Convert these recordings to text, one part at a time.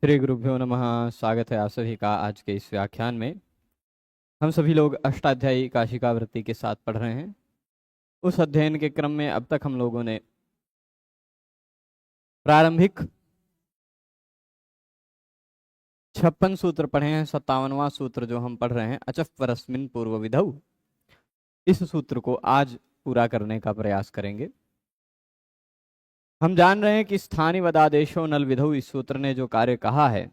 श्री गुरुभ्यो नमः। स्वागत है आप सभी का आज के इस व्याख्यान में। हम सभी लोग अष्टाध्यायी काशिका वृत्ति के साथ पढ़ रहे हैं। उस अध्ययन के क्रम में अब तक हम लोगों ने प्रारंभिक 56 सूत्र पढ़े हैं। 57वां सूत्र जो हम पढ़ रहे हैं, अचफ परस्मिन पूर्व विधौ, इस सूत्र को आज पूरा करने का प्रयास करेंगे। हम जान रहे हैं कि स्थानी वदादेशो नल विधौ, इस सूत्र ने जो कार्य कहा है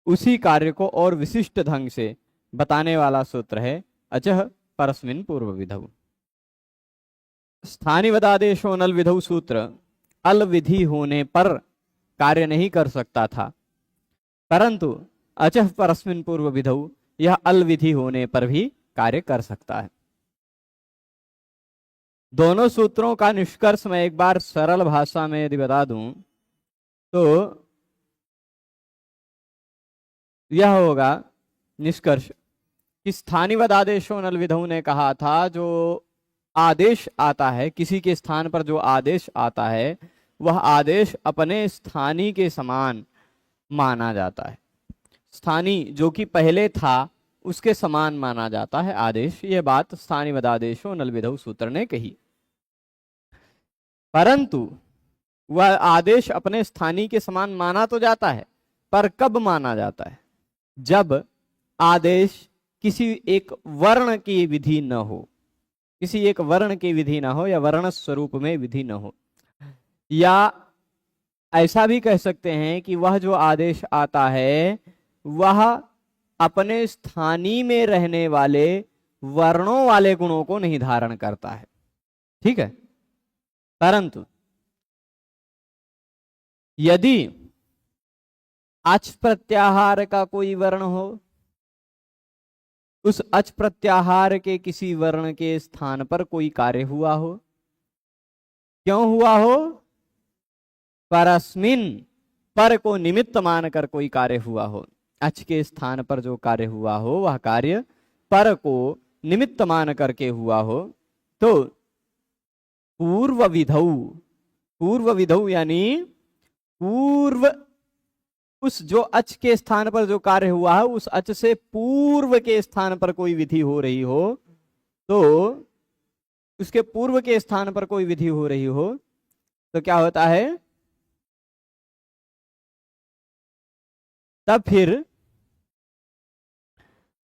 उसी कार्य को और विशिष्ट ढंग से बताने वाला सूत्र है अचह परस्मिन पूर्व विधौ। स्थानी वदादेशो नल विधौ सूत्र अल विधि होने पर कार्य नहीं कर सकता था, परंतु अचह परस्मिन पूर्व विधौ यह अल विधि होने पर भी कार्य कर सकता है। दोनों सूत्रों का निष्कर्ष मैं एक बार सरल भाषा में यदि बता दूं तो यह होगा निष्कर्ष कि स्थानीवद आदेशो नल विधौ ने कहा था, जो आदेश आता है, किसी के स्थान पर जो आदेश आता है वह आदेश अपने स्थानी के समान माना जाता है। स्थानी जो कि पहले था उसके समान माना जाता है आदेश। यह बात स्थानीवद आदेशो नल विधौ सूत्र ने कही। परंतु वह आदेश अपने स्थानी के समान माना तो जाता है, पर कब माना जाता है? जब आदेश किसी एक वर्ण की विधि न हो, किसी एक वर्ण की विधि ना हो, या वर्ण स्वरूप में विधि न हो, या ऐसा भी कह सकते हैं कि वह जो आदेश आता है वह अपने स्थानी में रहने वाले वर्णों वाले गुणों को नहीं धारण करता है। ठीक है। परंतु यदि अच प्रत्याहार का कोई वर्ण हो, उस अच प्रत्याहार के किसी वर्ण के स्थान पर कोई कार्य हुआ हो, क्यों हुआ हो? परस्मिन, पर को निमित्त मानकर कोई कार्य हुआ हो। अच के स्थान पर जो कार्य हुआ हो वह कार्य पर को निमित्त मान करके हुआ हो, तो पूर्व विधौ, पूर्व विधौ यानी पूर्व, उस जो अच के स्थान पर जो कार्य हुआ है उस अच से पूर्व के स्थान पर कोई विधि हो रही हो, तो उसके पूर्व के स्थान पर कोई विधि हो रही हो तो क्या होता है? तब फिर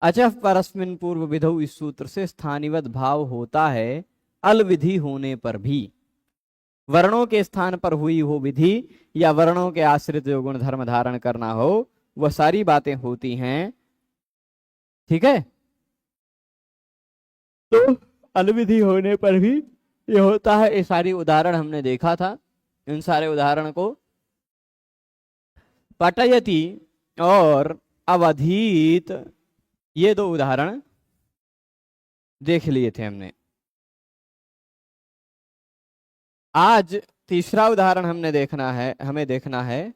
अचह परस्मिन पूर्व विधौ, इस सूत्र से स्थानीवत भाव होता है अल विधि होने पर भी। वर्णों के स्थान पर हुई हो विधि या वर्णों के आश्रित जो गुण धर्म धारण करना हो, वह सारी बातें होती हैं। ठीक है। तो अलविधि होने पर भी ये होता है। ये सारी उदाहरण हमने देखा था। इन सारे उदाहरण को पटयति और अवधीत, ये दो उदाहरण देख लिए थे हमने। आज तीसरा उदाहरण हमें देखना है।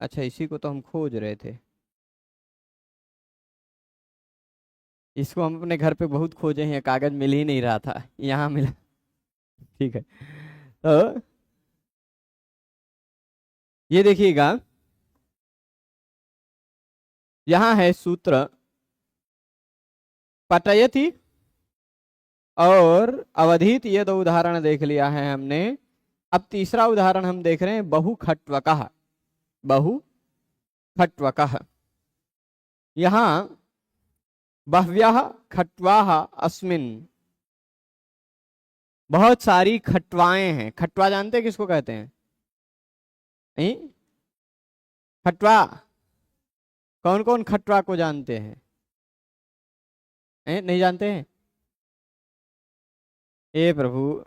अच्छा, इसी को तो हम खोज रहे थे। इसको हम अपने घर पे बहुत खोजे हैं, कागज मिल ही नहीं रहा था, यहाँ मिला। ठीक है। तो ये देखिएगा, यहां है सूत्र पटयति और अवधीत, ये दो उदाहरण देख लिया है हमने। अब तीसरा उदाहरण हम देख रहे हैं बहुखट्वकः। बहुखट्वकः, यहां बह्व्यः खट्वाः अस्मिन्, बहुत सारी खट्वाएं हैं। खट्वा जानते हैं किसको कहते हैं? नहीं? खट्वा, कौन कौन खट्वा को जानते हैं? नहीं जानते हैं? ए प्रभु,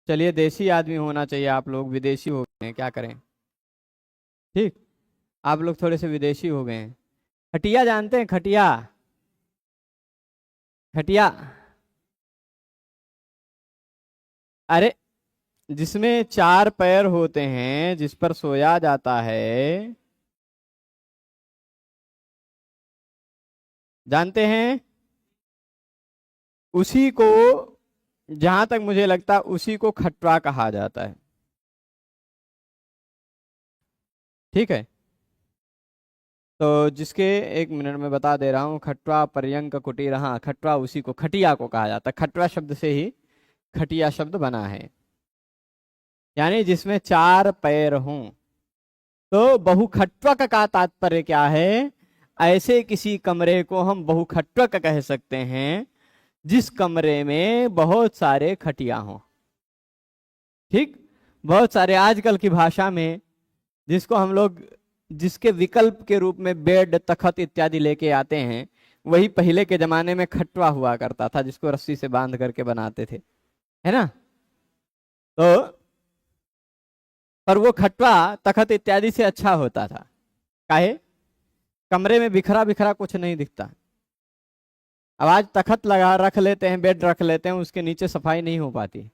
चलिए देसी आदमी होना चाहिए, आप लोग विदेशी हो गए हैं, क्या करें। ठीक, आप लोग थोड़े से विदेशी हो गए हैं। खटिया जानते हैं? खटिया, खटिया, अरे जिसमें 4 पैर होते हैं, जिस पर सोया जाता है, जानते हैं? उसी को, जहां तक मुझे लगता है उसी को खट्वा कहा जाता है। ठीक है। तो जिसके, एक मिनट में बता दे रहा हूँ, खटवा पर्यंक कुटीर, हाँ खटवा उसी को, खटिया को कहा जाता है। खटवा शब्द से ही खटिया शब्द बना है, यानी जिसमें चार पैर हों। तो बहुखट्वक का तात्पर्य क्या है? ऐसे किसी कमरे को हम बहुखट्वक कह सकते हैं जिस कमरे में बहुत सारे खटिया हों। ठीक, बहुत सारे आजकल की भाषा में जिसको हम लोग, जिसके विकल्प के रूप में बेड, तखत इत्यादि लेके आते हैं, वही पहले के जमाने में खटवा हुआ करता था, जिसको रस्सी से बांध करके बनाते थे, है ना। तो पर वो खटवा तखत इत्यादि से अच्छा होता था। काहे? कमरे में बिखरा बिखरा कुछ नहीं दिखता। अब आज तखत लगा रख लेते हैं, बेड रख लेते हैं, उसके नीचे सफाई नहीं हो पाती।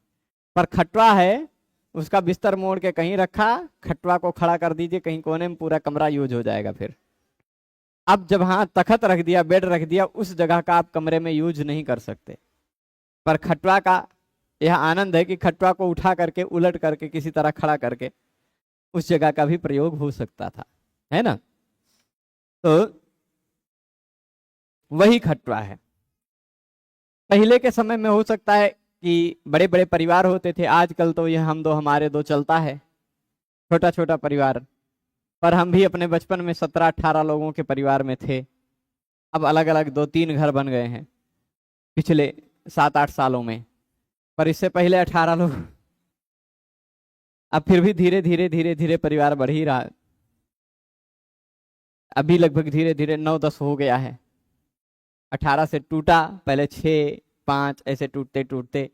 पर खटवा है, उसका बिस्तर मोड़ के कहीं रखा, खटवा को खड़ा कर दीजिए कहीं कोने में, पूरा कमरा यूज हो जाएगा। फिर अब जब हाँ तखत रख दिया, बेड रख दिया, उस जगह का आप कमरे में यूज नहीं कर सकते। पर खटवा का यह आनंद है कि खटवा को उठा करके, उलट करके, किसी तरह खड़ा करके उस जगह का भी प्रयोग हो सकता था, है ना। तो वही खटवा है। पहले के समय में हो सकता है कि बड़े बड़े परिवार होते थे, आजकल तो ये हम दो हमारे दो चलता है, छोटा छोटा परिवार। पर हम भी अपने बचपन में 17-18 लोगों के परिवार में थे। अब अलग अलग 2-3 घर बन गए हैं पिछले 7-8 सालों में, पर इससे पहले 18 लोग। अब फिर भी धीरे धीरे धीरे धीरे परिवार बढ़ ही रहा है। अभी लगभग धीरे धीरे 9-10 हो गया है। 18 से टूटा, पहले 6-5 ऐसे टूटते टूटते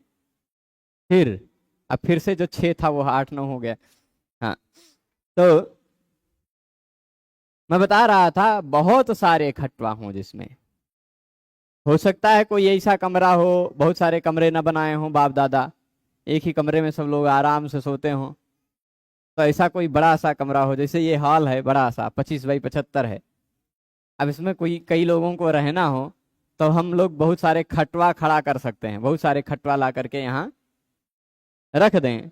फिर, अब फिर से जो 6 था वो 8-9 हो गया। हाँ, तो मैं बता रहा था बहुत सारे खटवा हों जिसमें। हो सकता है कोई ऐसा कमरा हो, बहुत सारे कमरे न बनाए हों बाप दादा, एक ही कमरे में सब लोग आराम से सोते हों। तो ऐसा कोई बड़ा सा कमरा हो, जैसे ये हॉल है बड़ा सा 25x75 है। अब इसमें कोई कई लोगों को रहना हो तो हम लोग बहुत सारे खटवा खड़ा कर सकते हैं, बहुत सारे खटवा ला करके यहाँ रख दें।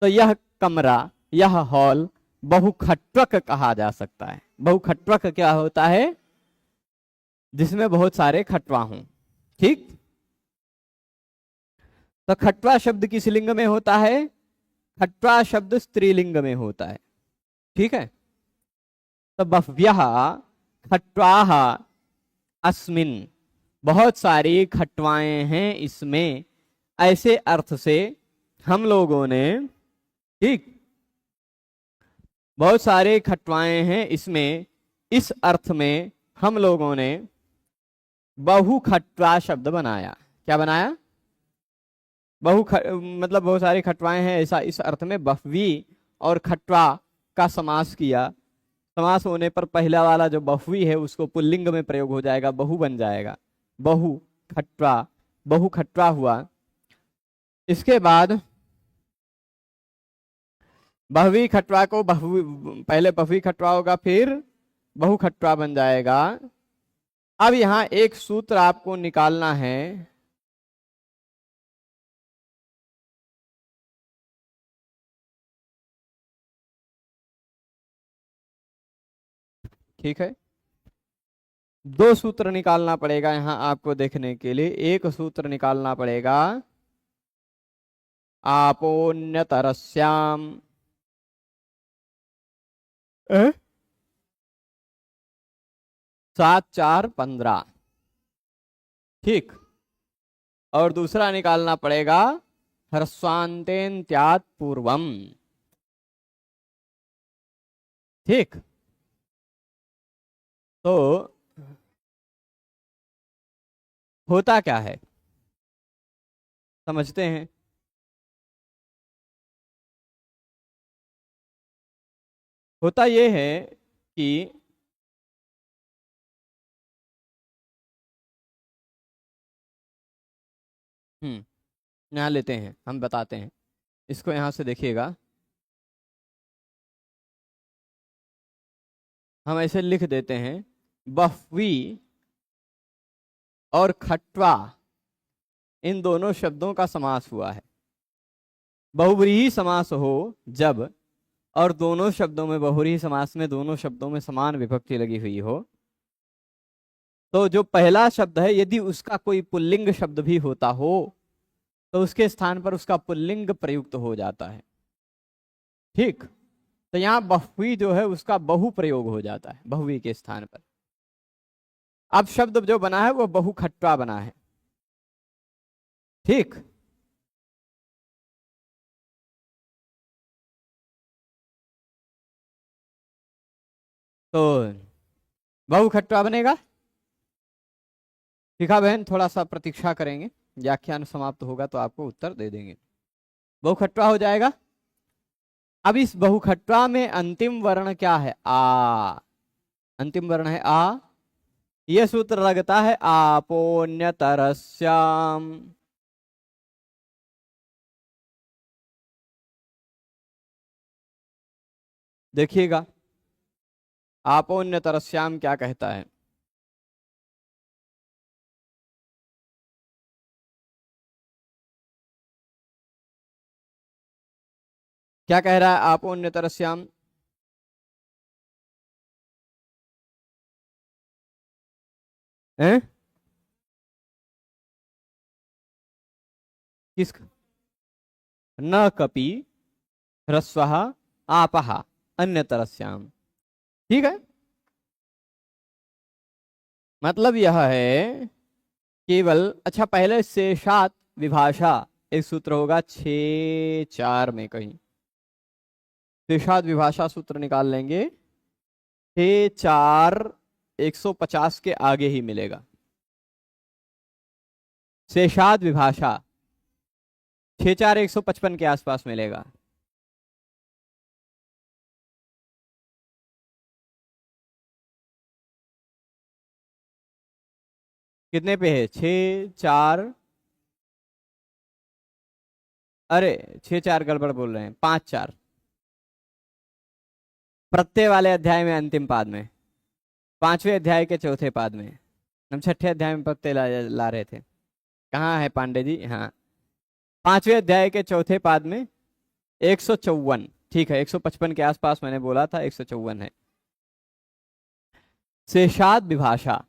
तो यह कमरा, यह हॉल बहुखट्वक कहा जा सकता है। बहुखट्वक क्या होता है? जिसमें बहुत सारे खटवा हों। ठीक, तो खटवा शब्द किस लिंग में होता है? खटवा शब्द स्त्रीलिंग में होता है। ठीक है, तो बह्व्यः खट्वाः अस्मिन्, बहुत सारी खटवाएं हैं इसमें, ऐसे अर्थ से हम लोगों ने, ठीक, बहुत सारे खटवाएं हैं इसमें, इस अर्थ में हम लोगों ने बहुखट्वा शब्द बनाया। क्या बनाया? मतलब बहुत सारी खटवाएं हैं ऐसा, इस अर्थ में बह्वी और खटवा का समास किया। समास होने पर पहला वाला जो बह्वी है उसको पुल्लिंग में प्रयोग हो जाएगा, बहु बन जाएगा, बहु खट्वा, बहु खट्वा हुआ। इसके बाद बहवी खट्वा को पहले बहवी खट्वा होगा, फिर बहु खट्वा बन जाएगा। अब यहां एक सूत्र आपको निकालना है। ठीक है, 2 सूत्र निकालना पड़ेगा यहां आपको देखने के लिए। एक सूत्र निकालना पड़ेगा, आपोन्यतरस्याम 7-4-15। ठीक, और दूसरा निकालना पड़ेगा ह्रस्वान्तेन्त्यात् पूर्वम। ठीक, तो होता क्या है समझते हैं। होता यह है कि यहाँ लेते हैं, हम बताते हैं इसको, यहां से देखिएगा। हम ऐसे लिख देते हैं, बह्वी और खट्वा इन दोनों शब्दों का समास हुआ है। बहुव्रीहि समास हो जब और दोनों शब्दों में, बहुव्रीहि समास में दोनों शब्दों में समान विभक्ति लगी हुई हो, तो जो पहला शब्द है यदि उसका कोई पुल्लिंग शब्द भी होता हो तो उसके स्थान पर उसका पुल्लिंग प्रयुक्त हो जाता है। ठीक, तो यहाँ बहुवी जो है उसका बहु प्रयोग हो जाता है बहुवी के स्थान पर। अब शब्द जो बना है वो बहुखट्वा बना है। ठीक, तो बहुखट्वा बनेगा। शिखा बहन थोड़ा सा प्रतीक्षा करेंगे, व्याख्यान समाप्त होगा तो आपको उत्तर दे देंगे। बहुखट्वा हो जाएगा। अब इस बहुखट्वा में अंतिम वर्ण क्या है? आ। अंतिम वर्ण है आ। यह सूत्र लगता है आपोन्यतरस्याम। देखिएगा आपोन्यतरस्याम क्या कहता है। क्या कह रहा है आपोन्यतरस्याम? हैं? किस? न कपि ह्रस्वः आपः अन्यतरस्याम। ठीक है, मतलब यह है केवल, अच्छा पहले शेषात विभाषा एक सूत्र होगा 6-4 में कहीं, शेषात विभाषा सूत्र निकाल लेंगे 6-4 150 के आगे ही मिलेगा। शेषात विभाषा 6-4 155 के आसपास मिलेगा। कितने पे है? 6-4, अरे 6-4 गड़बड़ बोल रहे हैं, 5-4 प्रत्यय वाले अध्याय में अंतिम पाद में, 5वें अध्याय के चौथे पाद में। हम 6ठे अध्याय में प्रत्यय ला रहे थे। कहाँ है पांडे जी? हाँ, 5वें अध्याय के चौथे पाद में 154। ठीक है, 155 के आसपास मैंने बोला था, 154 है शेषाद विभाषा।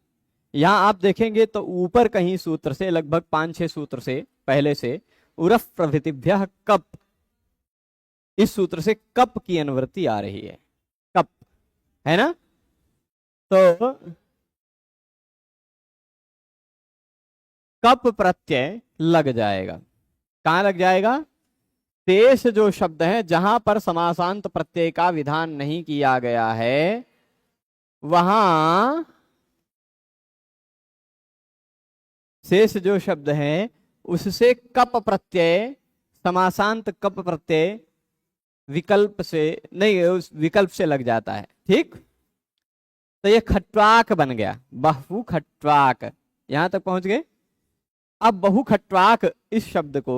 यहां आप देखेंगे तो ऊपर कहीं सूत्र से लगभग 5-6 सूत्र से पहले से उरफ प्रभृतिभ्यः कप, इस सूत्र से कप की अनुवृत्ति आ रही है। कप है ना, तो कप प्रत्यय लग जाएगा। कहां लग जाएगा? शेष जो शब्द है जहां पर समासांत प्रत्यय का विधान नहीं किया गया है वहां शेष जो शब्द है उससे कप प्रत्यय, समासांत कप प्रत्यय विकल्प से नहीं, उस विकल्प से लग जाता है। ठीक, तो ये खट्वाक बन गया, बहु खट्वाक। यहां तक पहुंच गए। अब बहु खट्वाक इस शब्द को,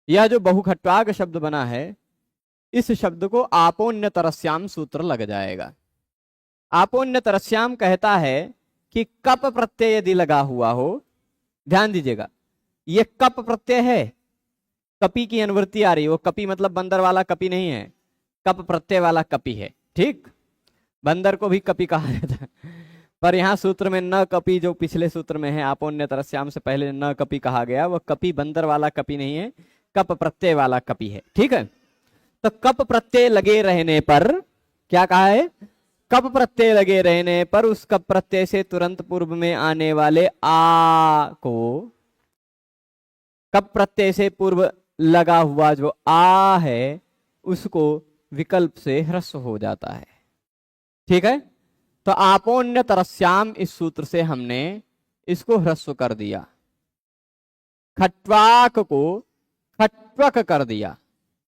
यह जो बहु खट्वाक शब्द बना है इस शब्द को आपोन्य तरस्याम सूत्र लग जाएगा। आपोन्य तरस्याम कहता है कि कप प्रत्यय यदि लगा हुआ हो, ध्यान दीजिएगा ये कप प्रत्यय है, कपी की अनुवृत्ति आ रही है। वो कपी मतलब बंदर वाला कपी नहीं है, कप प्रत्यय वाला कपी है। ठीक, बंदर को भी कपी कहा जाता है, पर यहाँ सूत्र में न कपी, जो पिछले सूत्र में है आपोन्य तरस्याम से पहले न कपी कहा गया, वह कपी बंदर वाला कपी नहीं है, कप प्रत्यय वाला कपी है। ठीक है, तो कप प्रत्यय लगे रहने पर क्या कहा है? कप प्रत्यय लगे रहने पर उस कप प्रत्यय से तुरंत पूर्व में आने वाले आ को, कप प्रत्यय से पूर्व लगा हुआ जो आ है उसको विकल्प से ह्रस्व हो जाता है। ठीक है, तो आपोन्य तरस्याम इस सूत्र से हमने इसको ह्रस्व कर दिया, खट्वाक को खट्वक कर दिया,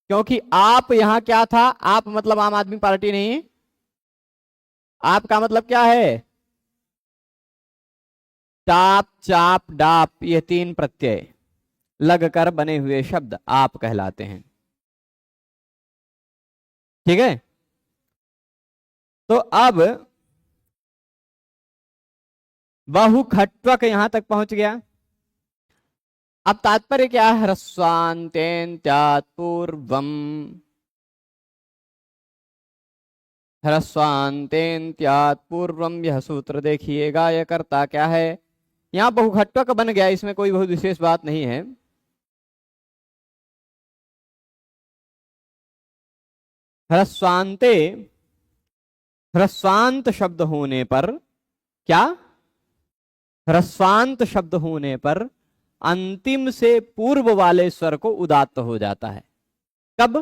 क्योंकि आप यहां क्या था? आप मतलब आम आदमी पार्टी नहीं, आपका मतलब क्या है? टाप चाप डाप, ये 3 प्रत्यय लगकर बने हुए शब्द आप कहलाते हैं। ठीक है, तो अब बहु खट्वक यहां तक पहुंच गया। अब तात्पर्य क्या है? ह्रस्वान्तेन्त्यात् पूर्वम, ह्रस्वान्तेन्त्यात् पूर्वम, यह सूत्र देखिएगा, यह करता क्या है? यहाँ बहुघट्टक बन गया, इसमें कोई बहुत विशेष बात नहीं है। ह्रस्वान्ते, ह्रस्वांत शब्द होने पर क्या? ह्रस्वांत शब्द होने पर अंतिम से पूर्व वाले स्वर को उदात्त हो जाता है। कब?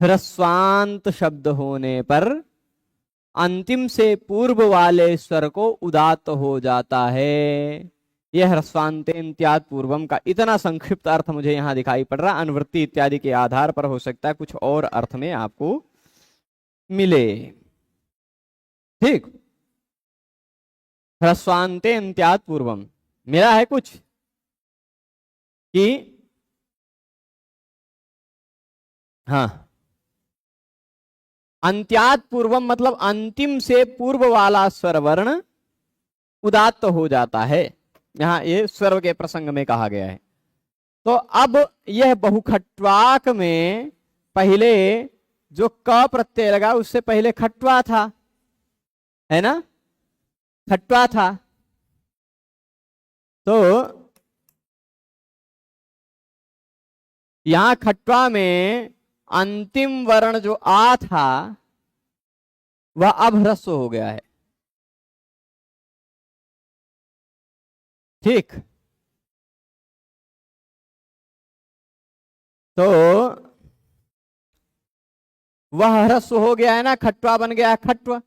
ह्रस्वांत शब्द होने पर अंतिम से पूर्व वाले स्वर को उदात्त हो जाता है। यह ह्रस्वान्तेन्त्यात् पूर्वम का इतना संक्षिप्त अर्थ मुझे यहां दिखाई पड़ रहा। अनुवृत्ति इत्यादि के आधार पर हो सकता है कुछ और अर्थ में आपको मिले। ठीक, ह्रस्वान्तेन्त्यात् पूर्वम मेरा है कुछ कि हाँ, अंत्यात् पूर्वम मतलब अंतिम से पूर्व वाला स्वर वर्ण उदात्त हो जाता है। यहां ये स्वर के प्रसंग में कहा गया है। तो अब यह बहुखट्वाक में पहले जो क प्रत्यय लगा उससे पहले खट्वा था, है ना? खट्वा था। तो यहां खट्वा में अंतिम वर्ण जो आ था वह अब ह्रस्व हो गया है। ठीक, तो वह ह्रस्व हो गया है ना, खट्वा बन गया है, खट्व।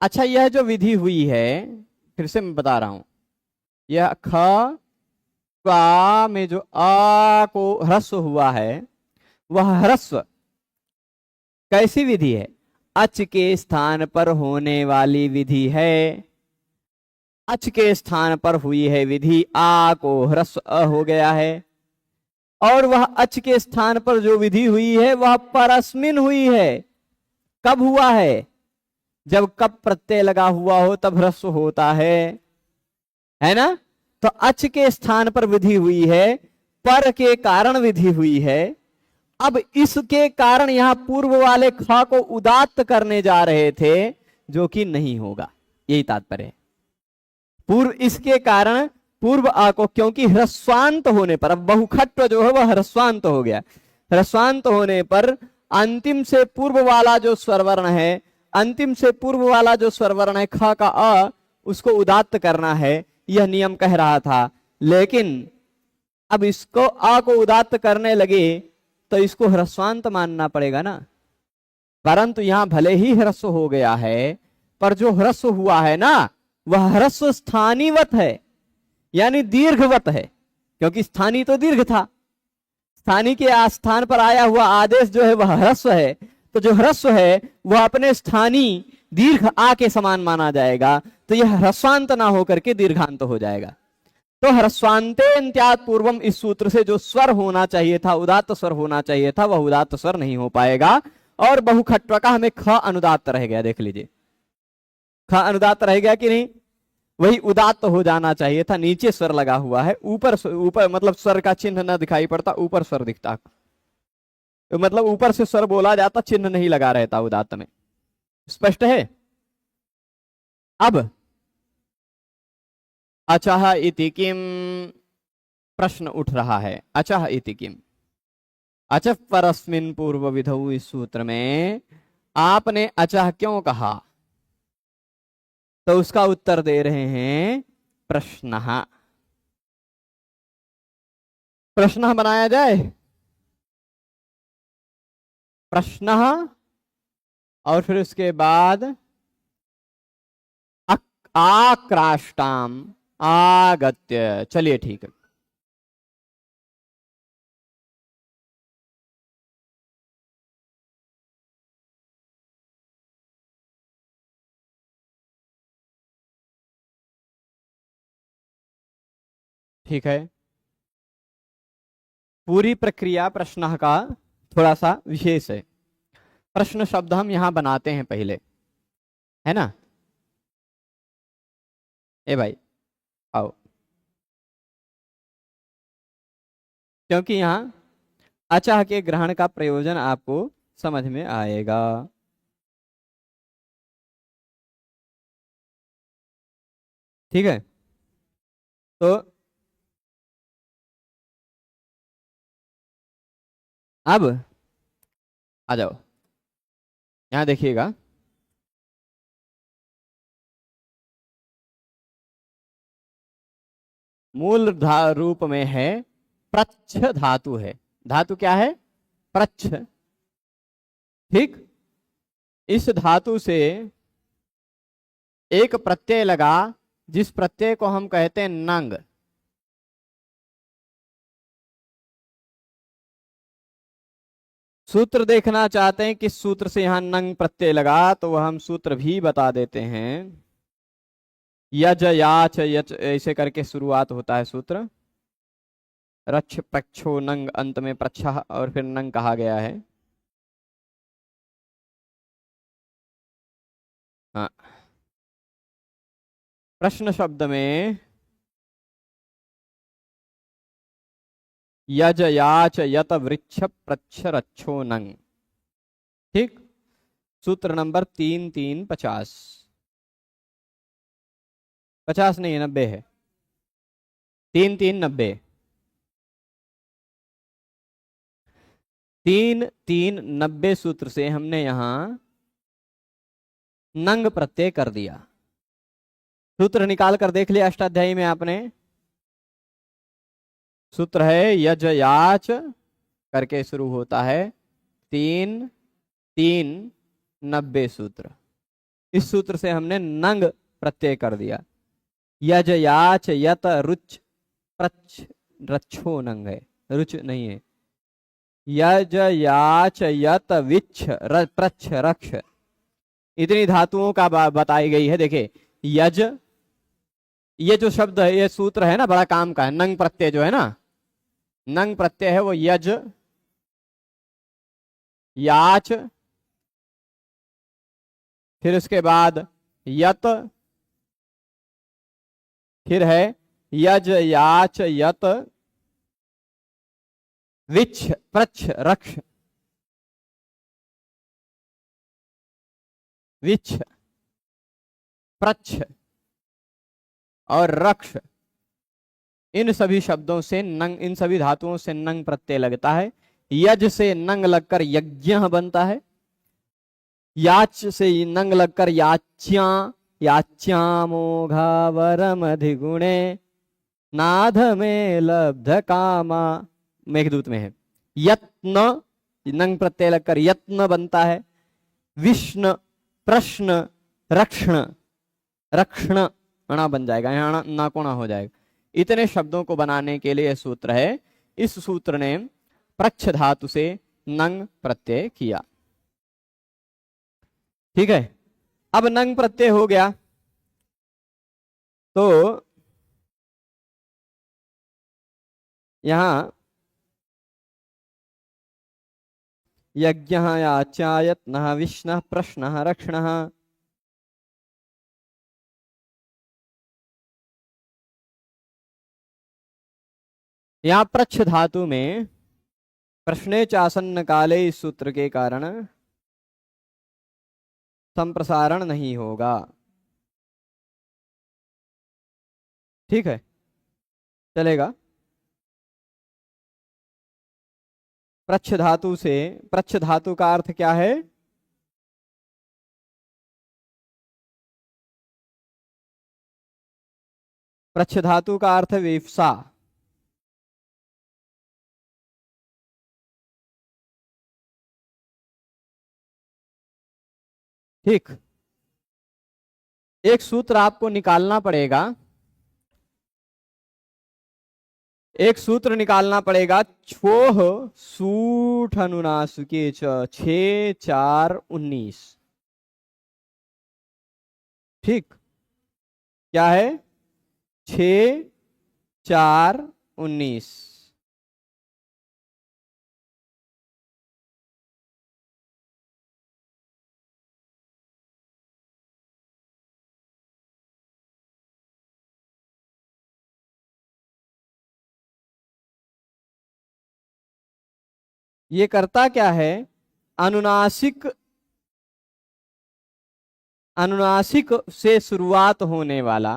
अच्छा, यह जो विधि हुई है, फिर से मैं बता रहा हूं, यह ख त्वा में जो आ को ह्रस्व हुआ है, वह ह्रस्व कैसी विधि है? अच के स्थान पर होने वाली विधि है। अच के स्थान पर हुई है विधि, आ को ह्रस्व अ हो गया है। और वह अच के स्थान पर जो विधि हुई है वह परस्मिन हुई है। कब हुआ है? जब कब प्रत्यय लगा हुआ हो तब ह्रस्व होता है ना? तो अच के स्थान पर विधि हुई है, पर के कारण विधि हुई है। अब इसके कारण यहां पूर्व वाले ख को उदात्त करने जा रहे थे, जो कि नहीं होगा, यही तात्पर्य है। पूर्व इसके कारण पूर्व आ को, क्योंकि ह्रस्वांत होने पर, अब बहुखट्व जो है वह ह्रस्वांत हो गया, ह्रस्वांत होने पर अंतिम से पूर्व वाला जो स्वरवर्ण है, अंतिम से पूर्व वाला जो स्वरवर्ण है ख का अ, उसको उदात्त करना है, यह नियम कह रहा था। लेकिन अब इसको आ को उदात्त करने लगे तो इसको ह्रस्वांत मानना पड़ेगा ना। परंतु यहां भले ही ह्रस्व हो गया है, पर जो ह्रस्व हुआ है ना वह ह्रस्व स्थानीवत है, यानी दीर्घवत है, क्योंकि स्थानी तो दीर्घ था। स्थानी के आस्थान पर आया हुआ आदेश जो है वह ह्रस्व है, तो जो ह्रस्व है वह अपने स्थानी दीर्घ आ के समान माना जाएगा, तो यह ह्रस्वांत ना होकर के दीर्घांत हो जाएगा। तो ह्रस्वान्तेन्त्यात् पूर्वम इस सूत्र से जो स्वर होना चाहिए था, उदात्त स्वर होना चाहिए था, वह उदात्त स्वर नहीं हो पाएगा। और बहुखट्व का हमें ख अनुदात्त रह गया, देख लीजिए, ख अनुदात्त रह गया कि नहीं? वही उदात्त हो जाना चाहिए था। नीचे स्वर लगा हुआ है, ऊपर ऊपर मतलब स्वर का चिन्ह न दिखाई पड़ता, ऊपर स्वर दिखता, तो मतलब ऊपर से स्वर बोला जाता, चिन्ह नहीं लगा रहता उदात्त में। स्पष्ट है? अब अचः इति किम प्रश्न उठ रहा है। अचः इति किम, अचः परस्मिन पूर्व विधौ, इस सूत्र में आपने अचः क्यों कहा? तो उसका उत्तर दे रहे हैं प्रश्नः। प्रश्नः बनाया जाए, प्रश्नः, और फिर उसके बाद आक्राष्टाम आगत्य। चलिए ठीक है, ठीक है। पूरी प्रक्रिया प्रश्न का थोड़ा सा विशेष है। प्रश्न शब्द हम यहां बनाते हैं पहले, है ना? ए भाई आओ, क्योंकि यहाँ अचः के ग्रहण का प्रयोजन आपको समझ में आएगा। ठीक है, तो अब आ जाओ, यहां देखिएगा। मूल रूप में है प्रच्छ धातु है। धातु क्या है? प्रच्छ। ठीक, इस धातु से एक प्रत्यय लगा, जिस प्रत्यय को हम कहते हैं नंग। सूत्र देखना चाहते हैं किस सूत्र से यहां नंग प्रत्यय लगा, तो वह हम सूत्र भी बता देते हैं। यज याच यच ऐसे करके शुरुआत होता है सूत्र। रक्ष प्रक्षो नंग, अंत में प्रच्छा और फिर नंग कहा गया है। हाँ, प्रश्न शब्द में यज याच यत वृक्ष प्रच्छ रक्षो नंग। ठीक, सूत्र नंबर 3350। 50 नहीं है, 90 है। 3390। 3390 सूत्र से हमने यहां नंग प्रत्यय कर दिया। सूत्र निकाल कर देख लिया अष्टाध्यायी में आपने। सूत्र है यज याच करके शुरू होता है, 3390 सूत्र। इस सूत्र से हमने नंग प्रत्यय कर दिया। यज याच यत रुच प्रच्छ रक्षो नंग है, रुच नहीं है। यज याच यत विच्छ प्रच्छ रक्ष, इतनी धातुओं का बताई गई है। देखिए, यज, ये जो शब्द है, ये सूत्र है ना, बड़ा काम का है। नंग प्रत्यय जो है ना, नंग प्रत्यय है वो यज याच, फिर उसके बाद यत, फिर है यज याच यत विच्छ प्रच्छ रक्ष, विच्छ प्रच्छ और रक्ष। इन सभी शब्दों से नंग, इन सभी धातुओं से नंग प्रत्यय लगता है। यज से नंग लगकर यज्ञ बनता है। याच से नंग लगकर याच्या, याच्यामोघावरम अधिगुणे नाध में लब्ध कामा, मेघदूत में है। यत्न, नंग प्रत्यय लगकर यत्न बनता है। विष्ण प्रश्न रक्षण, रक्षण अणा बन जाएगा, यहाँ नाकोणा हो जाएगा। इतने शब्दों को बनाने के लिए सूत्र है। इस सूत्र ने प्रच्छ धातु से नंग प्रत्यय किया। ठीक है, अब नंग प्रत्यय हो गया तो यहां यज्ञ याचायत्न विष्ण प्रश्न रक्षण, यहां प्रच्छ धातु में प्रश्ने चासन्न काले इस सूत्र के कारण संप्रसारण नहीं होगा। ठीक है, चलेगा। प्रच्छ धातु से, प्रच्छ धातु का अर्थ क्या है? प्रच्छ धातु का अर्थ विप्सा। ठीक, एक सूत्र आपको निकालना पड़ेगा, एक सूत्र निकालना पड़ेगा। छोह सूठ अनुनासिके च 6 4 19। ठीक, क्या है? 6 4 19। ये करता क्या है, अनुनासिक अनुनासिक से शुरुआत होने वाला,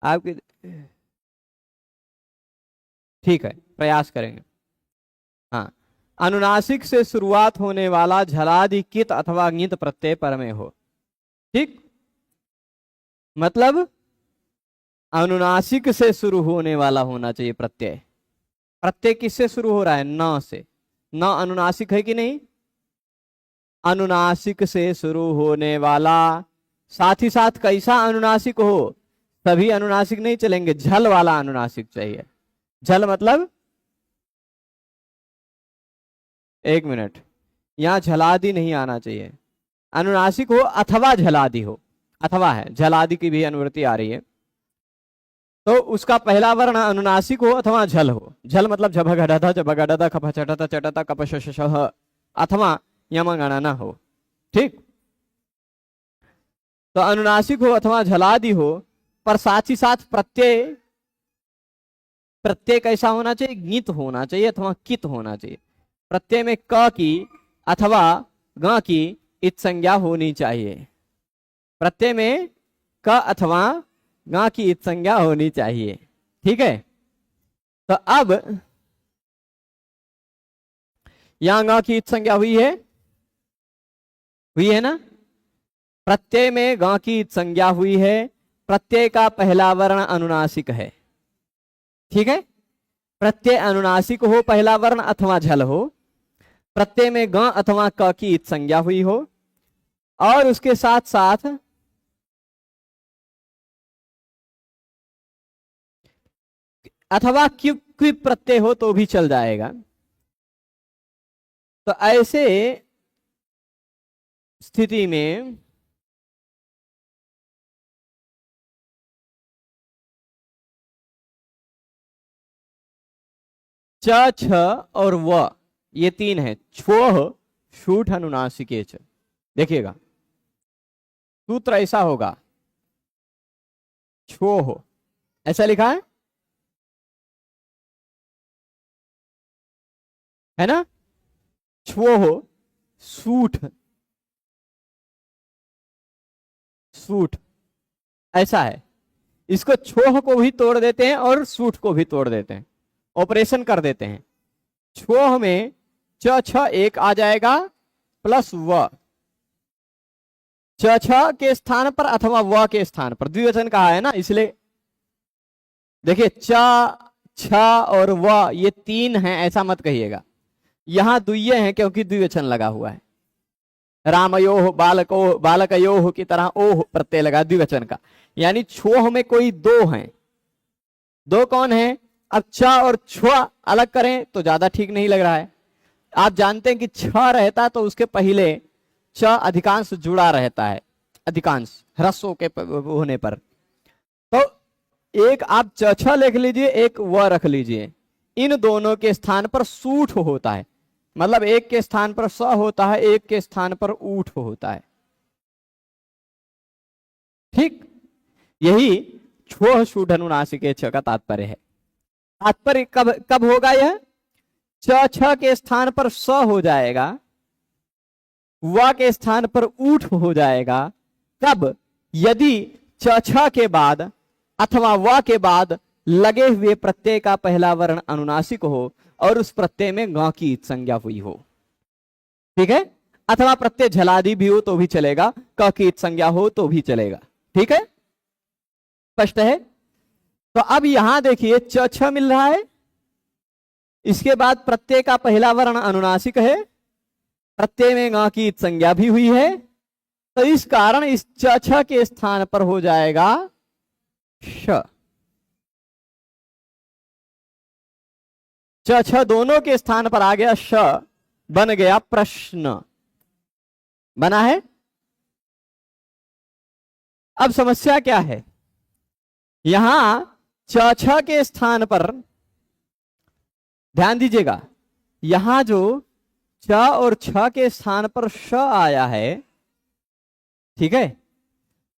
आपके, ठीक है प्रयास करेंगे। हाँ, अनुनासिक से शुरुआत होने वाला झलादि कित अथवा ङित प्रत्यय पर में हो। ठीक, मतलब अनुनासिक से शुरू होने वाला होना चाहिए प्रत्यय। प्रत्यय किससे शुरू हो रहा है, न से। न अनुनासिक है कि नहीं, अनुनासिक से शुरू होने वाला, साथ ही साथ कैसा अनुनासिक हो, सभी अनुनासिक नहीं चलेंगे, झल वाला अनुनासिक चाहिए। झल मतलब, एक मिनट, यहां झलादि नहीं आना चाहिए, अनुनासिक हो अथवा झलादि हो, अथवा है, झलादि की भी अनुवृत्ति आ रही है, तो उसका पहला वर्ण अनुनासिक हो अथवा झल हो। झल मतलब झभ घढ़ जब गढ़ खप चटत चटत कप श अथवा यम गणना हो। ठीक, तो अनुनासिक हो अथवा झलादि हो, पर साथ ही साथ प्रत्यय, प्रत्यय कैसा होना चाहिए, ङित होना चाहिए अथवा कित होना चाहिए। प्रत्यय में क की अथवा ग की इत संज्ञा होनी चाहिए। प्रत्यय में क अथवा ग की इत संज्ञा होनी चाहिए। ठीक है, तो अब यहां ग की इत संज्ञा हुई है ना। प्रत्यय में ग की इत संज्ञा हुई है, प्रत्यय का पहला वर्ण अनुनासिक है। ठीक है, प्रत्यय अनुनासिक हो पहला वर्ण अथवा झल हो, प्रत्यय में ग अथवा क की इत संज्ञा हुई हो, और उसके साथ साथ अथवा क्विप प्रत्यय हो तो भी चल जाएगा। तो ऐसे स्थिति में च छ और व ये तीन है, छोह शूठ अनुनासिके च। देखिएगा सूत्र ऐसा होगा, छोह ऐसा लिखा है ना, छोह सूठ, सूठ ऐसा है। इसको छोह को भी तोड़ देते हैं और सूठ को भी तोड़ देते हैं, ऑपरेशन कर देते हैं। छोह में च छ एक आ जाएगा प्लस व, च छ के स्थान पर अथवा व के स्थान पर, द्विवचन कहा है ना इसलिए। देखिए च छ और व ये तीन हैं ऐसा मत कहिएगा, यहां दुइये हैं क्योंकि द्विवचन लगा हुआ है। रामयोह बालको बालकयोह की तरह ओह प्रत्यय लगा द्विवचन का, यानी छोह में कोई दो हैं। दो कौन है, अब छ और छुआ अलग करें तो ज्यादा ठीक नहीं लग रहा है। आप जानते हैं कि छ रहता तो उसके पहले च अधिकांश जुड़ा रहता है, अधिकांश ह्रस्वों के होने पर। तो एक आप च छ लिख लीजिए, एक व रख लीजिए, इन दोनों के स्थान पर सूठ होता है, मतलब एक के स्थान पर स होता है, एक के स्थान पर ऊठ होता है। ठीक, यही छोह शूढ़ अनुनासिके छ का तात्पर्य है। तात्पर्य कब कब होगा यह, च छ के स्थान पर स हो जाएगा, व के स्थान पर ऊठ हो जाएगा। कब, यदि च छ के बाद अथवा व के बाद लगे हुए प्रत्यय का पहला वर्ण अनुनासिक हो और उस प्रत्यय में ग की संज्ञा हुई हो। ठीक है, अथवा प्रत्यय झलादि भी हो तो भी चलेगा, क की संज्ञा हो तो भी चलेगा। ठीक है, स्पष्ट है। तो अब यहां देखिए च छ मिल रहा है, इसके बाद प्रत्यय का पहला वर्ण अनुनासिक है, प्रत्यय में ग की संज्ञा भी हुई है, तो इस कारण इस च छ के स्थान पर हो जाएगा श। च छ दोनों के स्थान पर आ गया श, बन गया प्रश्न, बना है। अब समस्या क्या है, यहां च छ के स्थान पर ध्यान दीजिएगा, यहां जो च और छ के स्थान पर श आया है, ठीक है,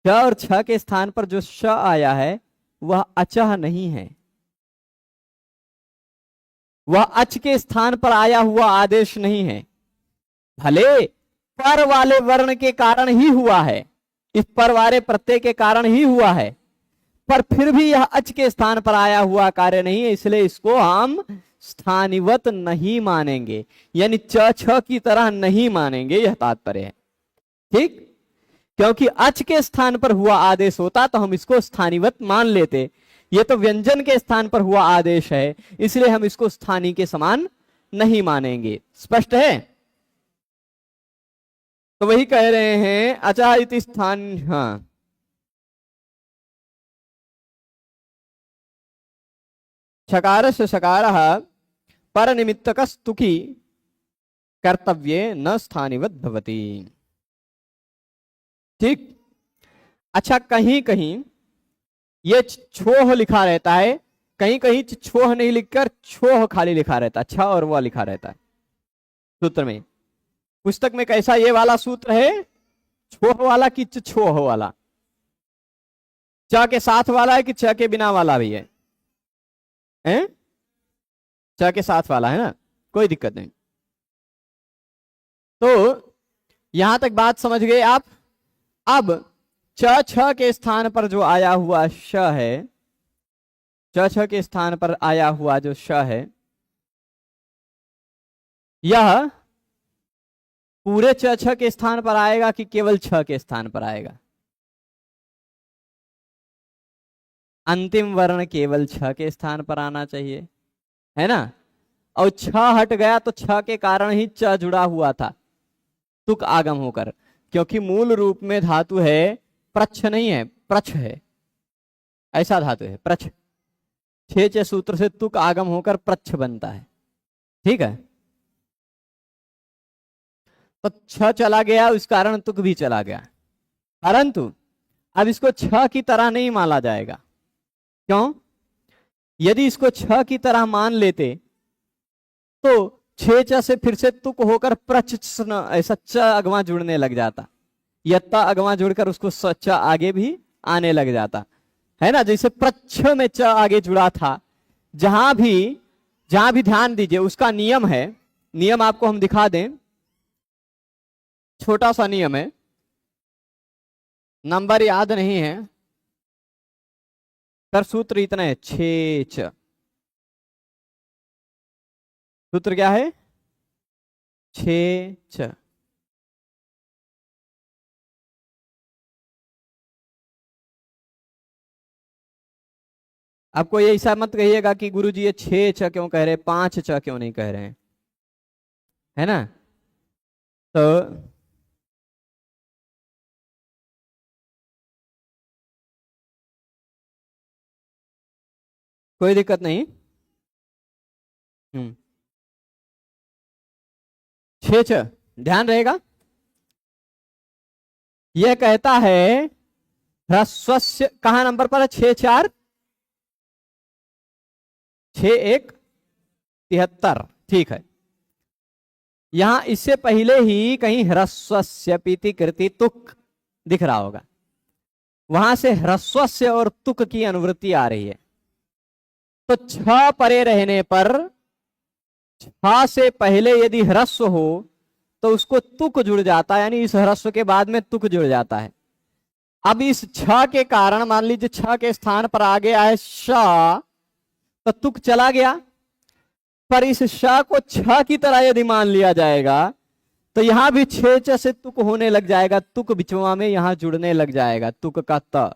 च और छ के स्थान पर जो श आया है वह अचह नहीं है, वह अच के स्थान पर आया हुआ आदेश नहीं है। भले पर वाले वर्ण के कारण ही हुआ है, इस पर वाले प्रत्यय के कारण ही हुआ है, पर फिर भी यह अच के स्थान पर आया हुआ कार्य नहीं है, इसलिए इसको हम स्थानिवत नहीं मानेंगे, यानी च छ की तरह नहीं मानेंगे, यह तात्पर्य है। ठीक, क्योंकि अच के स्थान पर हुआ आदेश होता तो हम इसको स्थानिवत मान लेते। ये तो व्यंजन के स्थान पर हुआ आदेश है, इसलिए हम इसको स्थानी के समान नहीं मानेंगे। स्पष्ट है? तो वही कह रहे हैं अचा इति स्थान। हाँ, छकार से सकार पर निमित्तकस्तुकी कर्तव्ये न स्थानिवत भवति। ठीक, अच्छा, कहीं कहीं ये छोह लिखा रहता है, कहीं कहीं छोह नहीं लिखकर छोह खाली लिखा रहता है, छ और वह लिखा रहता है सूत्र में। पुस्तक में कैसा ये वाला सूत्र है, छोह वाला कि छोह वाला? च के साथ वाला है कि च के बिना वाला भी है? च के साथ वाला है ना, कोई दिक्कत नहीं। तो यहां तक बात समझ गए आप। अब च छ के स्थान पर जो आया हुआ श है, च छ के स्थान पर आया हुआ जो श है, यह पूरे च छ के स्थान पर आएगा कि केवल छ के स्थान पर आएगा? अंतिम वर्ण केवल छ के स्थान पर आना चाहिए, है ना। और छ हट गया तो छ के कारण ही च जुड़ा हुआ था, तुक आगम होकर, क्योंकि मूल रूप में धातु है प्रच्छ नहीं है, प्रच्छ है, ऐसा धातु है प्रच्छ। छे च सूत्र से तुक आगम होकर प्रच्छ बनता है। ठीक है, तो छ चला गया, उस कारण तुक भी चला गया, परंतु अब इसको छ की तरह नहीं माना जाएगा। क्यों? यदि इसको छ की तरह मान लेते तो छे च से फिर से तुक होकर प्रच, ऐसा च अगवा जुड़ने लग जाता, यत्ता अगवा जुड़कर उसको च आगे भी आने लग जाता, है ना। जैसे प्रच्छ में च आगे जुड़ा था, जहां भी ध्यान दीजिए, उसका नियम है। नियम आपको हम दिखा दें, छोटा सा नियम है, नंबर याद नहीं है, पर सूत्र इतना है, छे च। सूत्र क्या है? छे च। आपको ये ऐसा मत कहिएगा कि गुरुजी ये छे च क्यों कह रहे हैं, पांच च क्यों नहीं कह रहे हैं, है ना। तो कोई दिक्कत नहीं। छे च ध्यान रहेगा। यह कहता है ह्रस्वस्य, कहां नंबर पर है? 6 4 6 1 73। ठीक है, यहां इससे पहले ही कहीं ह्रस्वस्य पीति कृति तुक दिख रहा होगा, वहां से ह्रस्वस्य और तुक की अनुवृत्ति आ रही है। तो छ परे रहने पर, छ से पहले यदि ह्रस्व हो तो उसको तुक जुड़ जाता है, यानी इस ह्रस्व के बाद में तुक जुड़ जाता है। अब इस छ के कारण, मान लीजिए छ के स्थान पर आ गया है श, तो तुक चला गया, पर इस श को छ की तरह यदि मान लिया जाएगा तो यहां भी छे च से तुक होने लग जाएगा, तुक बिचवा में यहां जुड़ने लग जाएगा, तुक का त,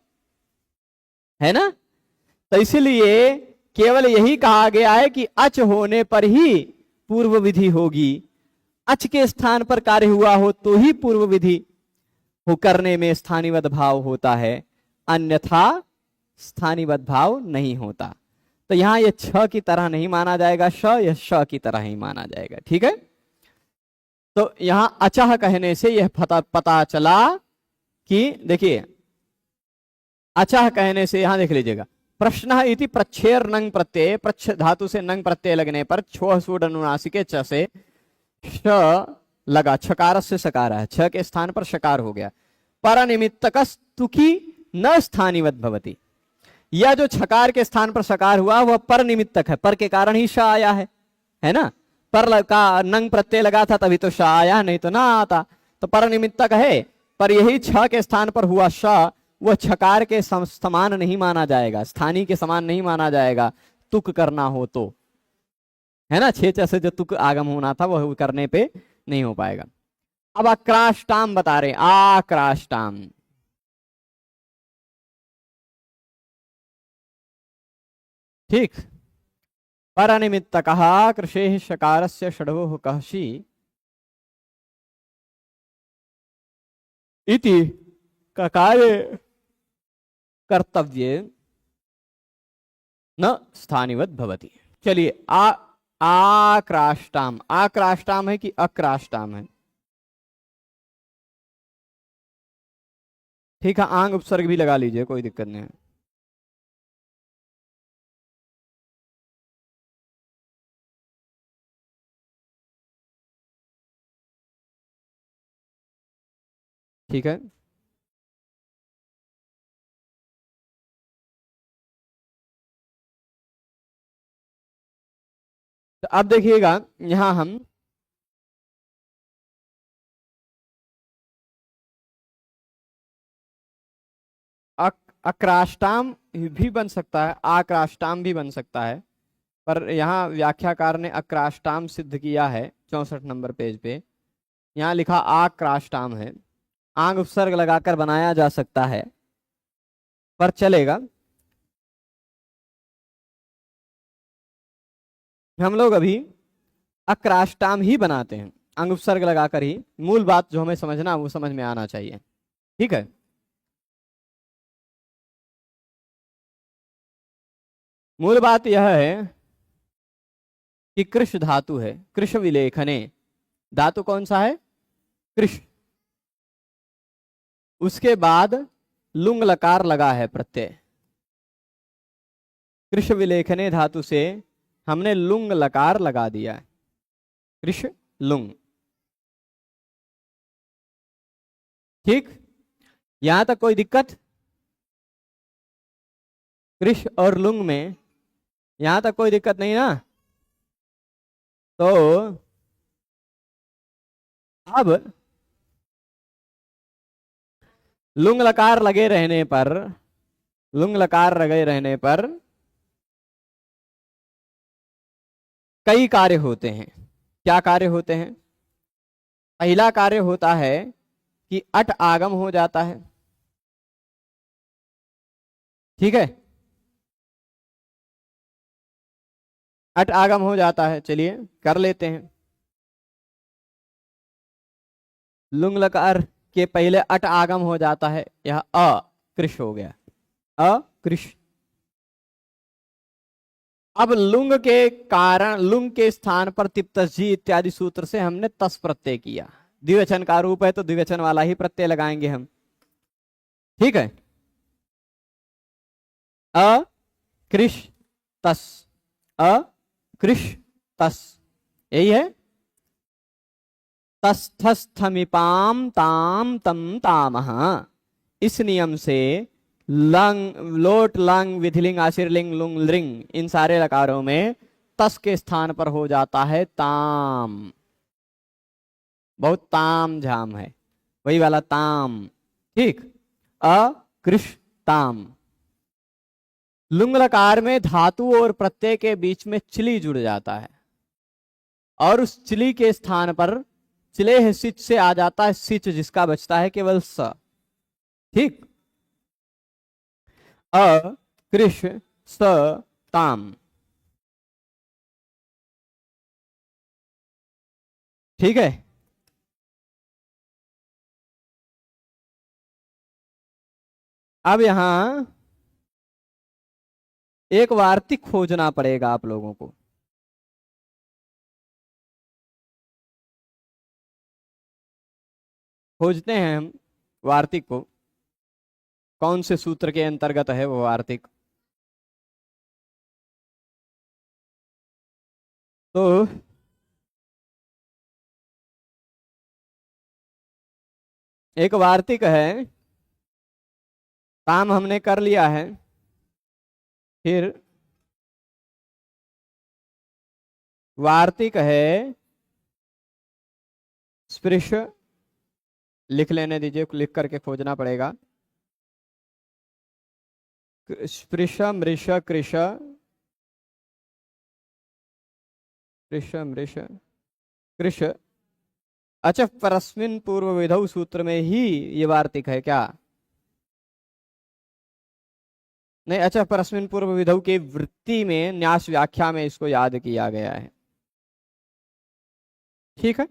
है ना। तो इसलिए केवल यही कहा गया है कि अच होने पर ही पूर्व विधि होगी, अच के स्थान पर कार्य हुआ हो तो ही पूर्व विधि हो करने में स्थानीवत भाव होता है, अन्यथा स्थानीवत भाव नहीं होता। तो यहां यह छ की तरह नहीं माना जाएगा, यह श की तरह ही माना जाएगा। ठीक है, तो यहां अचह कहने से यह पता चला कि, देखिए अचह कहने से यहां देख लीजिएगा, प्रश्न इति प्रच्छेर नंग प्रत्यय, प्रच्छ धातु से नंग प्रत्यय लगने पर छोह सूड अनुनासिके च से श लगा, छकार से सकार है, छ के स्थान पर शकार हो गया। पर निमित्तकस तुकी न स्थानीवत भवति, यह जो छकार के स्थान पर सकार हुआ वह पर निमित्तक है, पर के कारण ही श आया है, है ना। पर का नंग प्रत्यय लगा था तभी तो श आया, नहीं तो ना आता। तो पर निमित्तक है, पर यही छ के स्थान पर हुआ श, वह छकार के समान नहीं माना जाएगा, स्थानीय के समान नहीं माना जाएगा, तुक करना हो तो, है ना। छे च से जो तुक आगम होना था वह करने पे नहीं हो पाएगा। अब आक्राष्टाम बता रहे, आक्राष्टाम। ठीक। पर अनिमित्तक कृषे शकारस्य षडवो कहसी इति ककारे कर्तव्ये न स्थानिवत भवति। चलिए आक्राष्टाम, आक्राष्टाम है कि अक्राष्टाम है? ठीक है, आंग उपसर्ग भी लगा लीजिए, कोई दिक्कत नहीं है। ठीक है, तो अब देखिएगा यहां हम अक्राष्टाम भी बन सकता है, आक्राष्टाम भी बन सकता है, पर यहाँ व्याख्याकार ने अक्राष्टाम सिद्ध किया है 64 नंबर पेज पे। यहाँ लिखा आक्राष्टाम है, आंग उपसर्ग लगाकर बनाया जा सकता है, पर चलेगा। हम लोग अभी अक्राष्टाम ही बनाते हैं, अंग उपसर्ग लगाकर ही। मूल बात जो हमें समझना वो समझ में आना चाहिए, ठीक है। मूल बात यह है कि कृष धातु है, कृष विलेखने, धातु कौन सा है? कृष। उसके बाद लुंग लकार लगा है प्रत्यय, कृष विलेखने धातु से हमने लुंग लकार लगा दिया है, कृष लुंग। ठीक, यहां तक कोई दिक्कत? कृष और लुंग में यहां तक कोई दिक्कत नहीं ना? तो अब लुंग लकार लगे रहने पर, लुंग लकार लगे रहने पर कई कार्य होते हैं। क्या कार्य होते हैं? पहला कार्य होता है कि अट आगम हो जाता है, ठीक है, अट आगम हो जाता है। चलिए कर लेते हैं। लुंग लकार के पहले अट आगम हो जाता है, यह अकृष हो गया, अकृष। अब लुंग के कारण, लुंग के स्थान पर तिप्तजी इत्यादि सूत्र से हमने तस प्रत्यय किया, द्विवचन का रूप है तो द्विवचन वाला ही प्रत्यय लगाएंगे हम, ठीक है। अकृष तस, अकृष तस, यही है। तस्थस्थमिपाम ताम तम तामह, इस नियम से लंग, लोट लंग विधिलिंग आशीर्लिंग लुंग लिंग, इन सारे लकारों में तस के स्थान पर हो जाता है ताम। बहुत ताम झाम है, वही वाला ताम, ठीक। अकृष ताम। लुंग लकार में धातु और प्रत्यय के बीच में चिली जुड़ जाता है, और उस चिली के स्थान पर चिलेह सिच से आ जाता है सिच, जिसका बचता है केवल स, ठीक। अकृष स ताम, ठीक है। अब यहां एक वार्तिक खोजना पड़ेगा आप लोगों को। खोजते हैं हम वार्तिक को, कौन से सूत्र के अंतर्गत है वो वार्तिक। तो एक वार्तिक है, काम हमने कर लिया है, फिर वार्तिक है स्पृश, लिख लेने दीजिए, लिख करके खोजना पड़ेगा। स्पृश मृष कृश, स्पृश मृष कृश। अच्छा, परस्मिन पूर्व विधौ सूत्र में ही ये वार्तिक है क्या? नहीं, अच्छा, परस्मिन पूर्व विधौ के वृत्ति में न्यास व्याख्या में इसको याद किया गया है। ठीक है,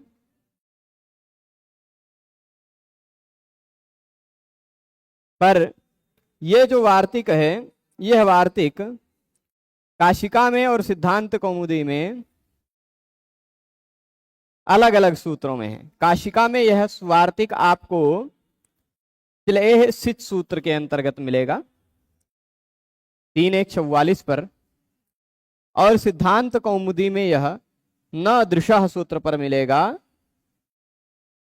पर ये जो वार्तिक है, यह वार्तिक काशिका में और सिद्धांत कौमुदी में अलग अलग सूत्रों में है। काशिका में यह वार्तिक आपको चिलेह सिच सूत्र के अंतर्गत मिलेगा 3.144 पर, और सिद्धांत कौमुदी में यह न दृशः सूत्र पर मिलेगा।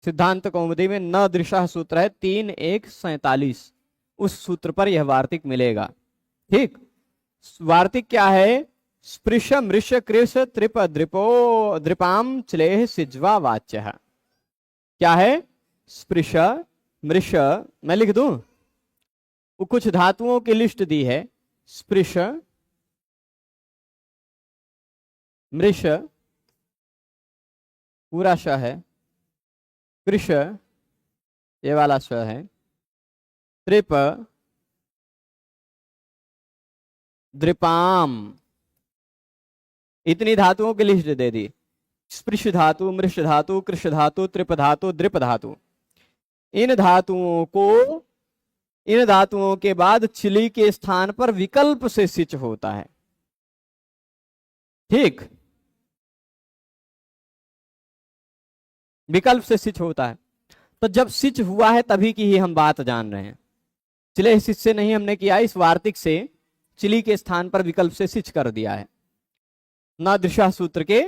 सिद्धांत कौमुदी में न दृशः सूत्र है 3.147, उस सूत्र पर यह वार्तिक मिलेगा। ठीक, वार्तिक क्या है? स्पृश मृष कृश त्रिप द्रिपो द्रिपाम चलेह सिज्वा वाच्य। क्या है? स्पृश मृष, मैं लिख दूं, वो कुछ धातुओं की लिस्ट दी है। स्पृश मृष पूरा श है, कृश ये वाला श है, त्रिप द्रिपाम, इतनी धातुओं की लिस्ट दे दी। स्पृश धातु, मृष धातु, कृश धातु, त्रिप धातु, द्रिप धातु। इन धातुओं के बाद चिली के स्थान पर विकल्प से सिच होता है। ठीक, विकल्प से सिच होता है। तो जब सिच हुआ है तभी की ही हम बात जान रहे हैं। चिले सिच से नहीं हमने किया, इस वार्तिक से चिली के स्थान पर विकल्प से सिच कर दिया है। न दृशा सूत्र के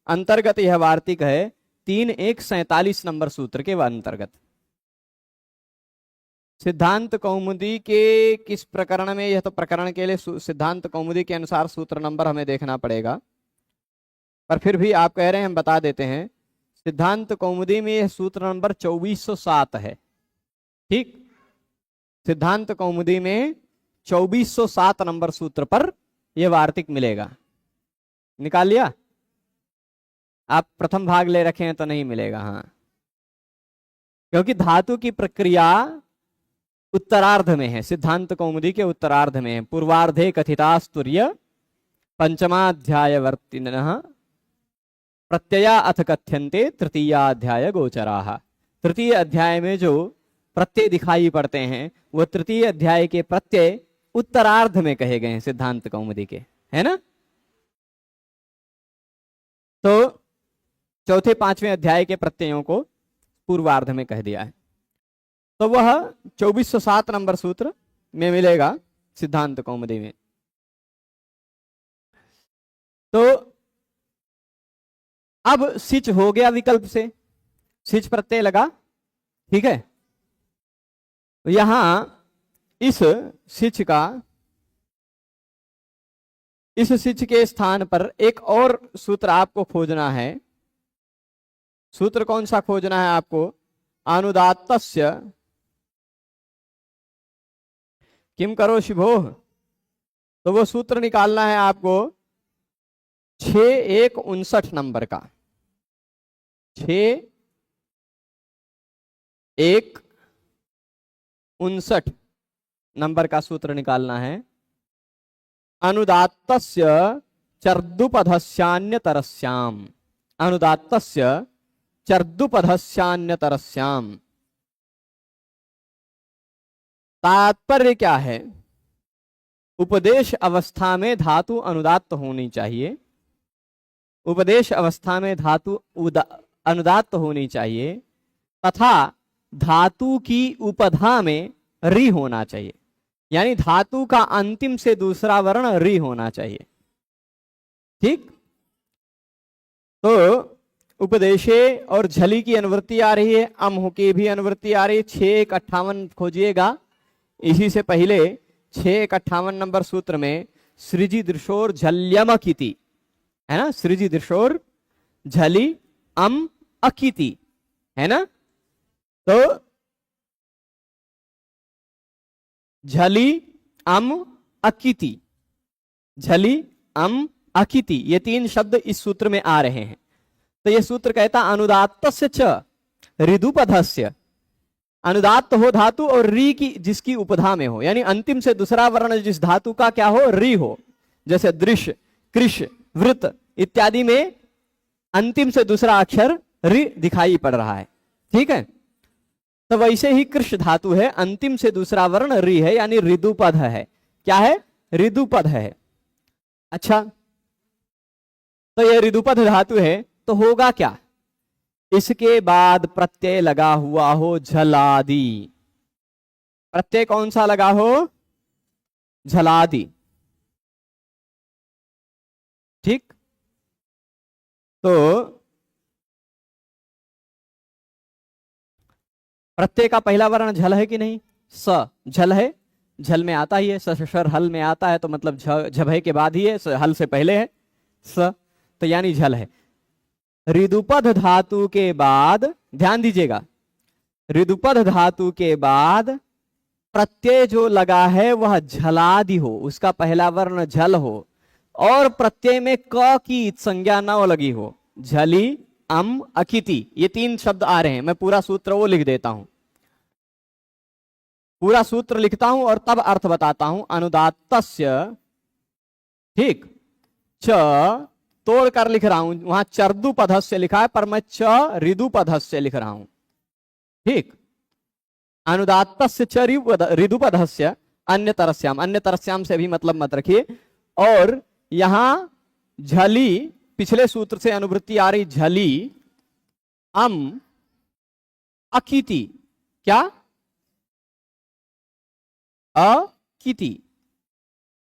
अंतर्गत यह वार्तिक है 3.147 नंबर सूत्र के अंतर्गत। सिद्धांत कौमुदी के किस प्रकरण में? यह तो प्रकरण के लिए सिद्धांत कौमुदी के अनुसार सूत्र नंबर हमें देखना पड़ेगा, पर फिर भी आप कह रहे हैं हम बता देते हैं। सिद्धांत कौमुदी में यह सूत्र नंबर 2407 है। ठीक, सिद्धांत कौमुदी में 2407 नंबर सूत्र पर यह वार्तिक मिलेगा। निकाल लिया? आप प्रथम भाग ले रखे हैं तो नहीं मिलेगा। हाँ, क्योंकि धातु की प्रक्रिया उत्तरार्ध में है, सिद्धांत कौमुदी के उत्तरार्ध में है। पूर्वार्धे कथितास्तुर्य पंचमाध्यायवर्तिनः प्रत्यया अथ कथ्यन्ते तृतीयाध्याय गोचराः। तृतीय अध्याय में जो प्रत्यय दिखाई पड़ते हैं वो तृतीय अध्याय के प्रत्यय उत्तरार्ध में कहे गए हैं सिद्धांत कौमुदी के, है ना? तो चौथे पांचवें अध्याय के प्रत्ययों को पूर्वार्ध में कह दिया है। तो वह 2407 नंबर सूत्र में मिलेगा सिद्धांत कौमुदी में। तो अब सिच हो गया विकल्प से, सिच प्रत्यय लगा। ठीक है, यहां इस सिच के स्थान पर एक और सूत्र आपको खोजना है। सूत्र कौन सा खोजना है आपको? अनुदात्तस्य किम करो शिभो। तो वो सूत्र निकालना है आपको 6159 नंबर का। 6159 नंबर का सूत्र निकालना है। अनुदात्तस्य चर्दुपधस्यान्यतरस्याम, अनुदात्तस्य चर्दुपधस्यान्यतरस्याम। तात्पर्य क्या है? उपदेश अवस्था में धातु अनुदात्त होनी चाहिए, उपदेश अवस्था में धातु अनुदात्त होनी चाहिए, तथा धातु की उपधा में रि होना चाहिए, यानी धातु का अंतिम से दूसरा वर्ण रि होना चाहिए। ठीक, तो उपदेशे और झली की अनुवृत्ति आ रही है, अम की भी अनुवृत्ति आ रही है। 6158 खोजिएगा। इसी से पहले 6158 नंबर सूत्र में सृजि दृशोर झल्यमकिति, है ना, सृजि दृशोर झली अम अकिति, है ना। तो झली अम अकिति, झली अम अकिति, ये तीन शब्द इस सूत्र में आ रहे हैं। तो ये सूत्र कहता अनुदात्तस्य च ऋदुपधस्य, अनुदात्त हो धातु और री की जिसकी उपधा में हो, यानी अंतिम से दूसरा वर्ण जिस धातु का क्या हो, री हो, जैसे दृश्य, कृष, वृत इत्यादि में अंतिम से दूसरा अक्षर री दिखाई पड़ रहा है, ठीक है। तो वैसे ही कृष धातु है, अंतिम से दूसरा वर्ण री है, यानी ऋदुपध है। क्या है, ऋदुपध है। अच्छा, तो ये ऋदुपध धातु है, तो होगा क्या, इसके बाद प्रत्यय लगा हुआ हो झलादि। प्रत्यय कौन सा लगा हो, झलादि, ठीक। तो प्रत्यय का पहला वर्ण झल है कि नहीं, स झल है, झल में आता ही है, सशर हल में आता है, तो मतलब झभय के बाद ही है, हल से पहले है स, तो यानी झल है। ऋदुपध धातु के बाद ध्यान दीजिएगा, ऋदुपध धातु के बाद प्रत्यय जो लगा है वह झलादि हो, उसका पहला वर्ण झल हो, और प्रत्यय में क की संज्ञा न लगी हो, झली अम अकिति, ये तीन शब्द आ रहे हैं। मैं पूरा सूत्र वो लिख देता हूं, पूरा सूत्र लिखता हूं और तब अर्थ बताता हूं। अनुदात्तस्य, ठीक, च तोड़ कर लिख रहा हूं, वहां चर्दुपधस्य लिखा है पर मैं च ऋदुपधस्य लिख रहा हूं, ठीक। अनुदात्तस्य च ऋदुपधस्य अन्य तरस्याम, अन्य तरस्याम से भी मतलब मत रखिए। और यहां झली, पिछले सूत्र से अनुवृत्ति आ रही, झली अम अकिति, क्या, अकिति।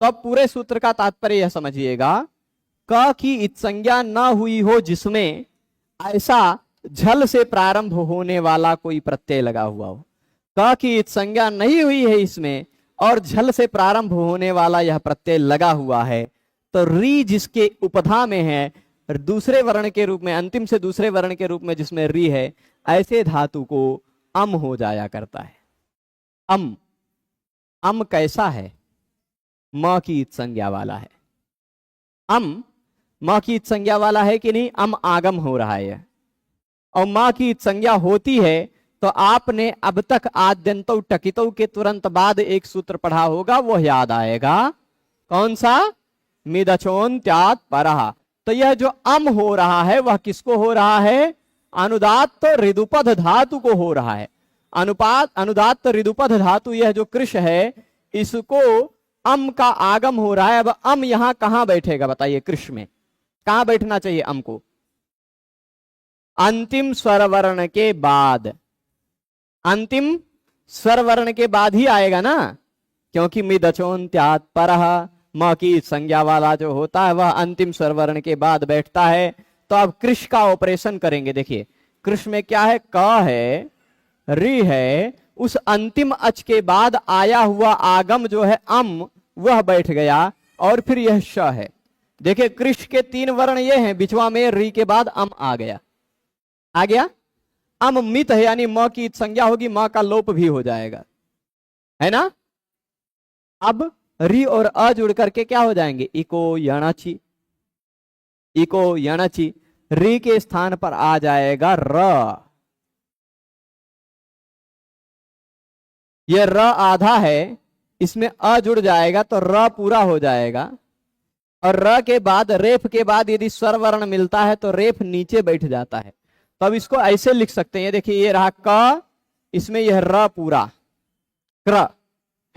तो अब पूरे सूत्र का तात्पर्य यह समझिएगा, क की इत्संज्ञा न हुई हो जिसमें ऐसा झल से प्रारंभ होने वाला कोई प्रत्यय लगा हुआ हो, क की इत्संज्ञा नहीं हुई है इसमें और झल से प्रारंभ होने वाला यह प्रत्यय लगा हुआ है, तो री जिसके उपधा में है, दूसरे वर्ण के रूप में, अंतिम से दूसरे वर्ण के रूप में जिसमें री है, ऐसे धातु को अम हो जाया करता है। अम, अम कैसा है, म की संज्ञा वाला है। अम म की संज्ञा वाला है कि नहीं, अम आगम हो रहा है, और म की संज्ञा होती है तो आपने अब तक आद्यंतो टकितो के तुरंत बाद एक सूत्र पढ़ा होगा, वो याद आएगा, कौन सा, मिदचोन्त्यात् परः। तो यह जो अम हो रहा है वह किसको हो रहा है, अनुदात्त ऋदुपध धातु को हो रहा है। अनुदात्त ऋदुपध धातु यह जो कृष है, इसको अम का आगम हो रहा है। अब अम यहां कहां बैठेगा बताइए, कृष में कहां बैठना चाहिए अम को, अंतिम स्वर वर्ण के बाद, अंतिम स्वर वर्ण के बाद ही आएगा ना, क्योंकि मिदचोन्त्यात् परः, म की संज्ञा वाला जो होता है वह अंतिम स्वर वर्ण के बाद बैठता है। तो अब कृष का ऑपरेशन करेंगे। देखिए कृष में क्या है, क है, री है, उस अंतिम अच के बाद आया हुआ आगम जो है अम, वह बैठ गया, और फिर यह श है। देखिए कृष के तीन वर्ण ये हैं, बिचवा में री के बाद अम आ गया, आ गया। अम मित है, यानी म की संज्ञा होगी, म का लोप भी हो जाएगा, है ना। अब री और अ जुड़ करके क्या हो जाएंगे, इको यणाची, इको यणाची। री के स्थान पर आ जाएगा र, ये र आधा है, इसमें अ जुड़ जाएगा तो र पूरा हो जाएगा। और र के बाद, रेफ के बाद यदि स्वर वर्ण मिलता है तो रेफ नीचे बैठ जाता है। तो अब इसको ऐसे लिख सकते हैं, देखिए ये रहा क, इसमें यह र पूरा, क्र,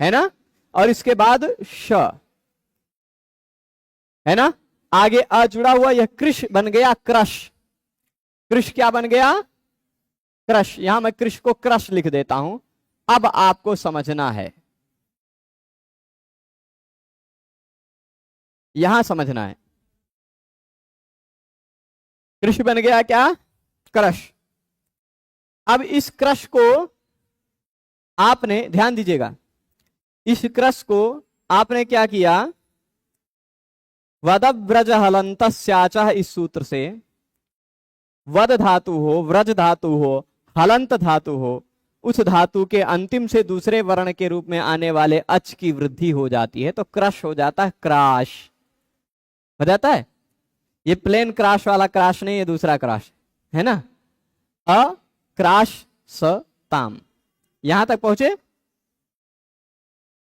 है ना, और इसके बाद श, है ना, आगे अ जुड़ा हुआ, यह कृष बन गया क्रश। कृष क्या बन गया, क्रश। यहां मैं कृष को क्रश लिख देता हूं। अब आपको समझना है, यहां समझना है। कृष बन गया क्या, क्रश। अब इस क्रश को आपने, ध्यान दीजिएगा, इस क्रश को आपने क्या किया, वदव्रज हलंतस्याचः, इस सूत्र से वद धातु हो, व्रज धातु हो, हलंत धातु हो, उस धातु के अंतिम से दूसरे वर्ण के रूप में आने वाले अच की वृद्धि हो जाती है तो क्रश हो जाता है, क्राश हो जाता है। ये प्लेन क्राश वाला क्राश नहीं, ये दूसरा क्राश है ना। अक्राश स ताम, यहां तक पहुंचे।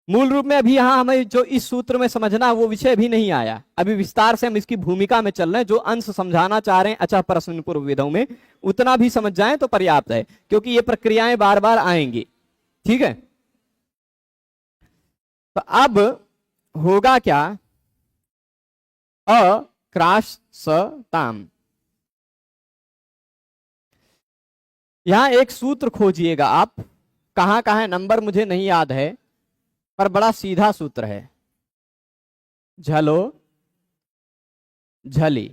मूल रूप में अभी यहां हमें जो इस सूत्र में समझना वो विषय भी नहीं आया, अभी विस्तार से हम इसकी भूमिका में चल रहे हैं। जो अंश समझाना चाह रहे हैं अचः परस्मैन पूर्व विधौ में, उतना भी समझ जाएं तो पर्याप्त है, क्योंकि ये प्रक्रियाएं बार बार आएंगी। ठीक है, तो अब होगा क्या, अक्राश स ताम। यहां एक सूत्र खोजिएगा आप, कहां कहां नंबर मुझे नहीं याद है, पर बड़ा सीधा सूत्र है। झलो झली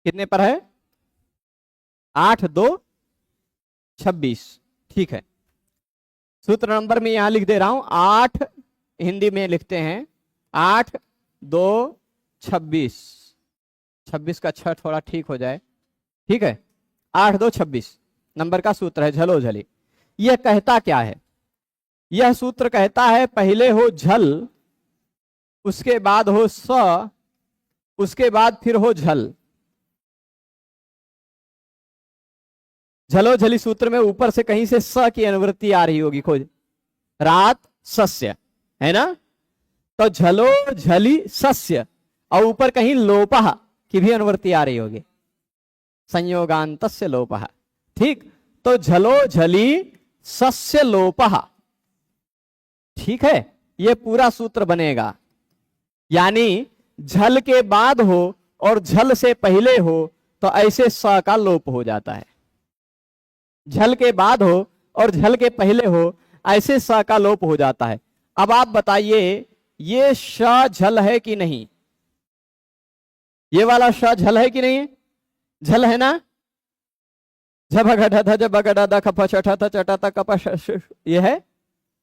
कितने पर है, 8 2 26। ठीक है, सूत्र नंबर में यहां लिख दे रहा हूं, 8 हिंदी में लिखते हैं 8 2 26, 26 का 6 थोड़ा ठीक हो जाए। ठीक है, 8 2 26 नंबर का सूत्र है झलो झली। यह कहता क्या है, यह सूत्र कहता है पहले हो झल, उसके बाद हो स, उसके बाद फिर हो झल। झलो झली सूत्र में ऊपर से कहीं से स की अनुवृत्ति आ रही होगी, खोज, रात सस्य है ना, तो झलो झली सस्य, और ऊपर कहीं लोपः की भी अनुवृत्ति आ रही होगी, संयोगान्तस्य लोपः। ठीक, तो झलो झली सस्य लोपः। ठीक है, ये पूरा सूत्र बनेगा, यानी झल के बाद हो और झल से पहले हो तो ऐसे स का लोप हो जाता है, झल के बाद हो और झल के पहले हो ऐसे स का लोप हो जाता है। अब आप बताइए ये श झल है कि नहीं, ये वाला श झल है कि नहीं, झल है ना, झभगढ़ झबगढ़ द खप छठ चट त कप, ये है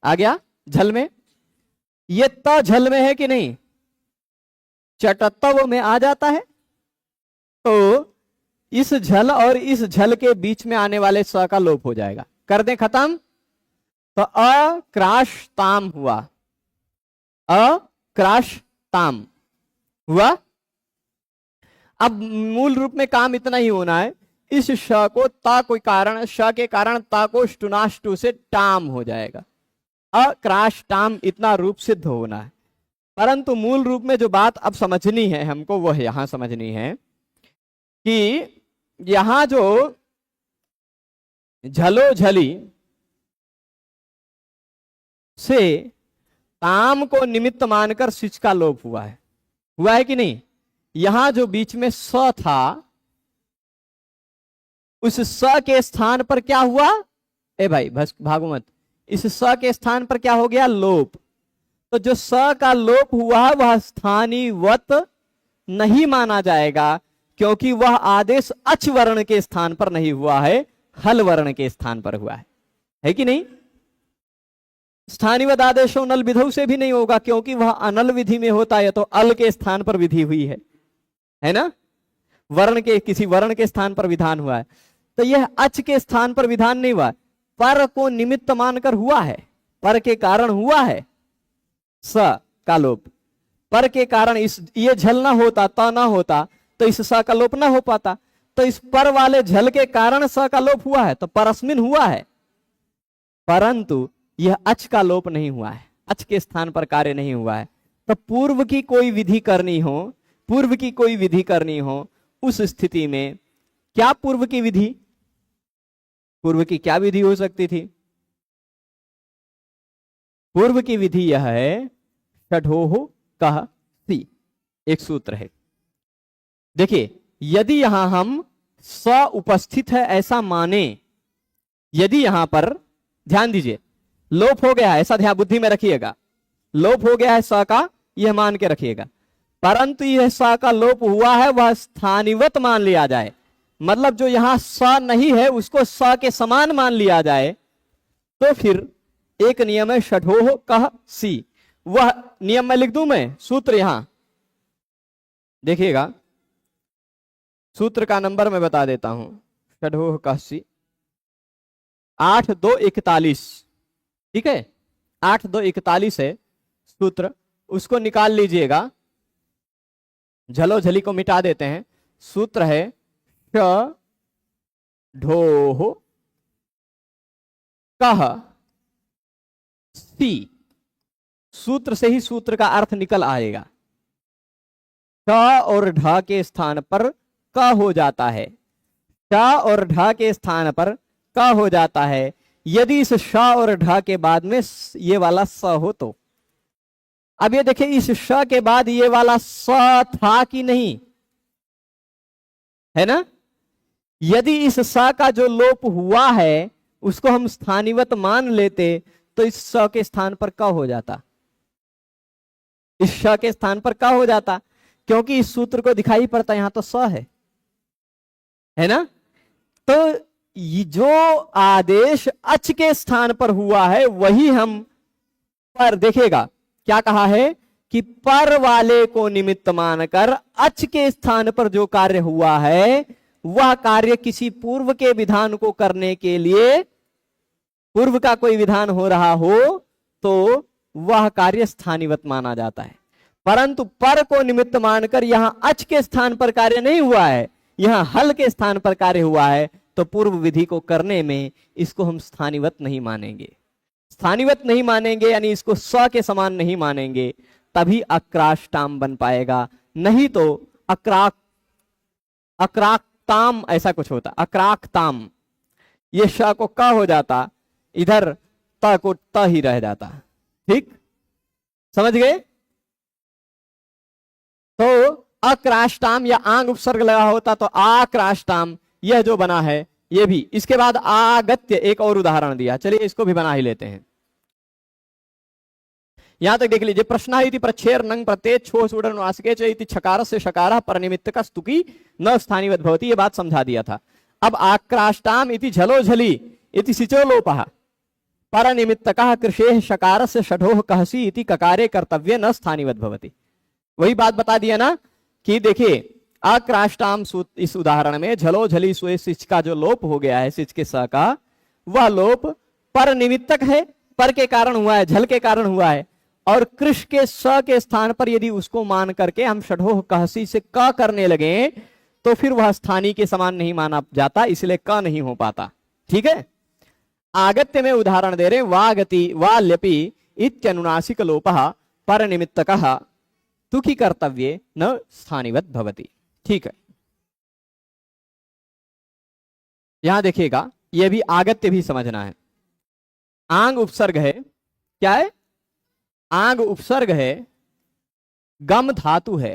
आ गया झल में। ये त झल में है कि नहीं, चटत्व में आ जाता है। तो इस झल और इस झल के बीच में आने वाले स का लोप हो जाएगा, कर दें खत्म। तो अक्राश ताम हुआ, अक्राश ताम हुआ। अब मूल रूप में काम इतना ही होना है, इस श को ता कोई कारण, श के कारण ता को स्टुनाष्टु से टाम हो जाएगा, अक्राश टाम इतना रूप सिद्ध होना है। परंतु मूल रूप में जो बात अब समझनी है हमको, वह यहां समझनी है कि यहां जो झलो झली से ताम को निमित्त मानकर सिच का लोप हुआ है कि नहीं। यहां जो बीच में स था, उस स के स्थान पर क्या हुआ, ए भाई भागो मत, इस स के स्थान पर क्या हो गया, लोप। तो जो स का लोप हुआ वह स्थानीवत नहीं माना जाएगा, क्योंकि वह आदेश अच वर्ण के स्थान पर नहीं हुआ है, हल वर्ण के स्थान पर हुआ है कि नहीं। स्थानीवत आदेश नल विधौ से भी नहीं होगा, क्योंकि वह अनल विधि में होता है, तो अल के स्थान पर विधि हुई है ना, वर्ण के किसी वर्ण के स्थान पर विधान हुआ है। तो यह अच के स्थान पर विधान नहीं हुआ, पर को निमित्त मानकर हुआ है, पर के कारण हुआ है स का लोप। पर के कारण इस ये झल ना होता, त ना होता, तो इस स का लोप ना हो पाता। तो इस पर वाले झल के कारण स का लोप हुआ है, तो परस्मिन हुआ है, परंतु यह अच का लोप नहीं हुआ है, अच के स्थान पर कार्य नहीं हुआ है। तो पूर्व की कोई विधि करनी हो, पूर्व की कोई विधि करनी हो, उस स्थिति में क्या पूर्व की विधि, पूर्व की क्या विधि हो सकती थी, पूर्व की विधि यह है षढोः कः सी, एक सूत्र है। देखिए यदि यहां हम स उपस्थित है ऐसा माने, यदि यहां पर ध्यान दीजिए लोप हो गया है, ऐसा ध्यान बुद्धि में रखिएगा, लोप हो गया है स का, यह मान के रखिएगा, परंतु यह स का लोप हुआ है वह स्थानीवत मान लिया जाए, मतलब जो यहां स नहीं है उसको स के समान मान लिया जाए, तो फिर एक नियम है षढोः कः सी, वह नियम में लिख दूं मैं, सूत्र यहां देखिएगा, सूत्र का नंबर मैं बता देता हूं, षडोह काशी 8 2 41, ठीक है, 8 2 41 है सूत्र, उसको निकाल लीजिएगा, झलो झली को मिटा देते हैं। सूत्र है ष ढोह कह सी, सूत्र से ही सूत्र का अर्थ निकल आएगा। श और ढ के स्थान पर क हो जाता है, श और ढ के स्थान पर क हो जाता है। यदि इस श और ढ के बाद में ये वाला स हो तो, अब ये देखिए इस श के बाद ये वाला स था कि नहीं, है ना। यदि इस स का जो लोप हुआ है उसको हम स्थानीवत मान लेते तो इस स के स्थान पर क हो जाता, इस श के स्थान पर क हो जाता, क्योंकि इस सूत्र को दिखाई पड़ता यहां तो स है ना। तो ये जो आदेश अच के स्थान पर हुआ है वही हम पर देखिएगा, क्या कहा है कि पर वाले को निमित्त मानकर अच के स्थान पर जो कार्य हुआ है वह कार्य किसी पूर्व के विधान को करने के लिए, पूर्व का कोई विधान हो रहा हो तो वह कार्य स्थानीवत माना जाता है। परंतु पर को निमित्त मानकर यहां अच के स्थान पर कार्य नहीं हुआ है, यहां हल के स्थान पर कार्य हुआ है, तो पूर्व विधि को करने में इसको हम स्थानीवत नहीं मानेंगे। स्थानीवत नहीं मानेंगे यानी इसको स के समान नहीं मानेंगे, तभी अक्राष्टाम बन पाएगा, नहीं तो अक्राक्ताम ऐसा कुछ होता, अक्राक्ताम, ये श को क हो जाता, इधर त को त ही रह जाता। ठीक समझ गए। तो अक्राष्टाम या आंग उपसर्ग लगा होता तो आक्राष्टाम, यह जो बना है ये भी। इसके बाद आगत्य, एक और उदाहरण दिया, चलिए इसको भी बना ही लेते हैं। यहां तक देख लीजिए, प्रश्न इति प्रच्छेर नंग प्रत्यय छो सुडन वासके इति छकार से शकार परनिमित्त का स्तुकी न स्थानीवत भवति, ये बात समझा दिया था। अब आक्राष्टाम इति झलो झली इति सिचो लोपः परनिमित्तकः कृषेः शकार से षडोह कहसी इति ककारे कर्तव्य न स्थानीवत भवति। वही बात बता दिया ना कि देखिए अक्राष्टाम इस उदाहरण में झलो झली सुए सिच का जो लोप हो गया है, सिच के स का, वह लोप पर निमित्तक है, पर के कारण हुआ है, झल के कारण हुआ है, और कृष के स के स्थान पर यदि उसको मान करके हम षडोह कहसी से क करने लगे तो फिर वह स्थानीय के समान नहीं माना जाता, इसलिए क नहीं हो पाता। ठीक है। आगत्य में उदाहरण दे रहे, वागति वाल्यपि इत्यनुनासिक लोपः पर निमित्तकः तुकी कर्तव्ये न स्थानीवत भवति। ठीक है, यहां देखिएगा, यह भी आगत्य भी समझना है। आंग उपसर्ग है, क्या है, आंग उपसर्ग है, गम धातु है।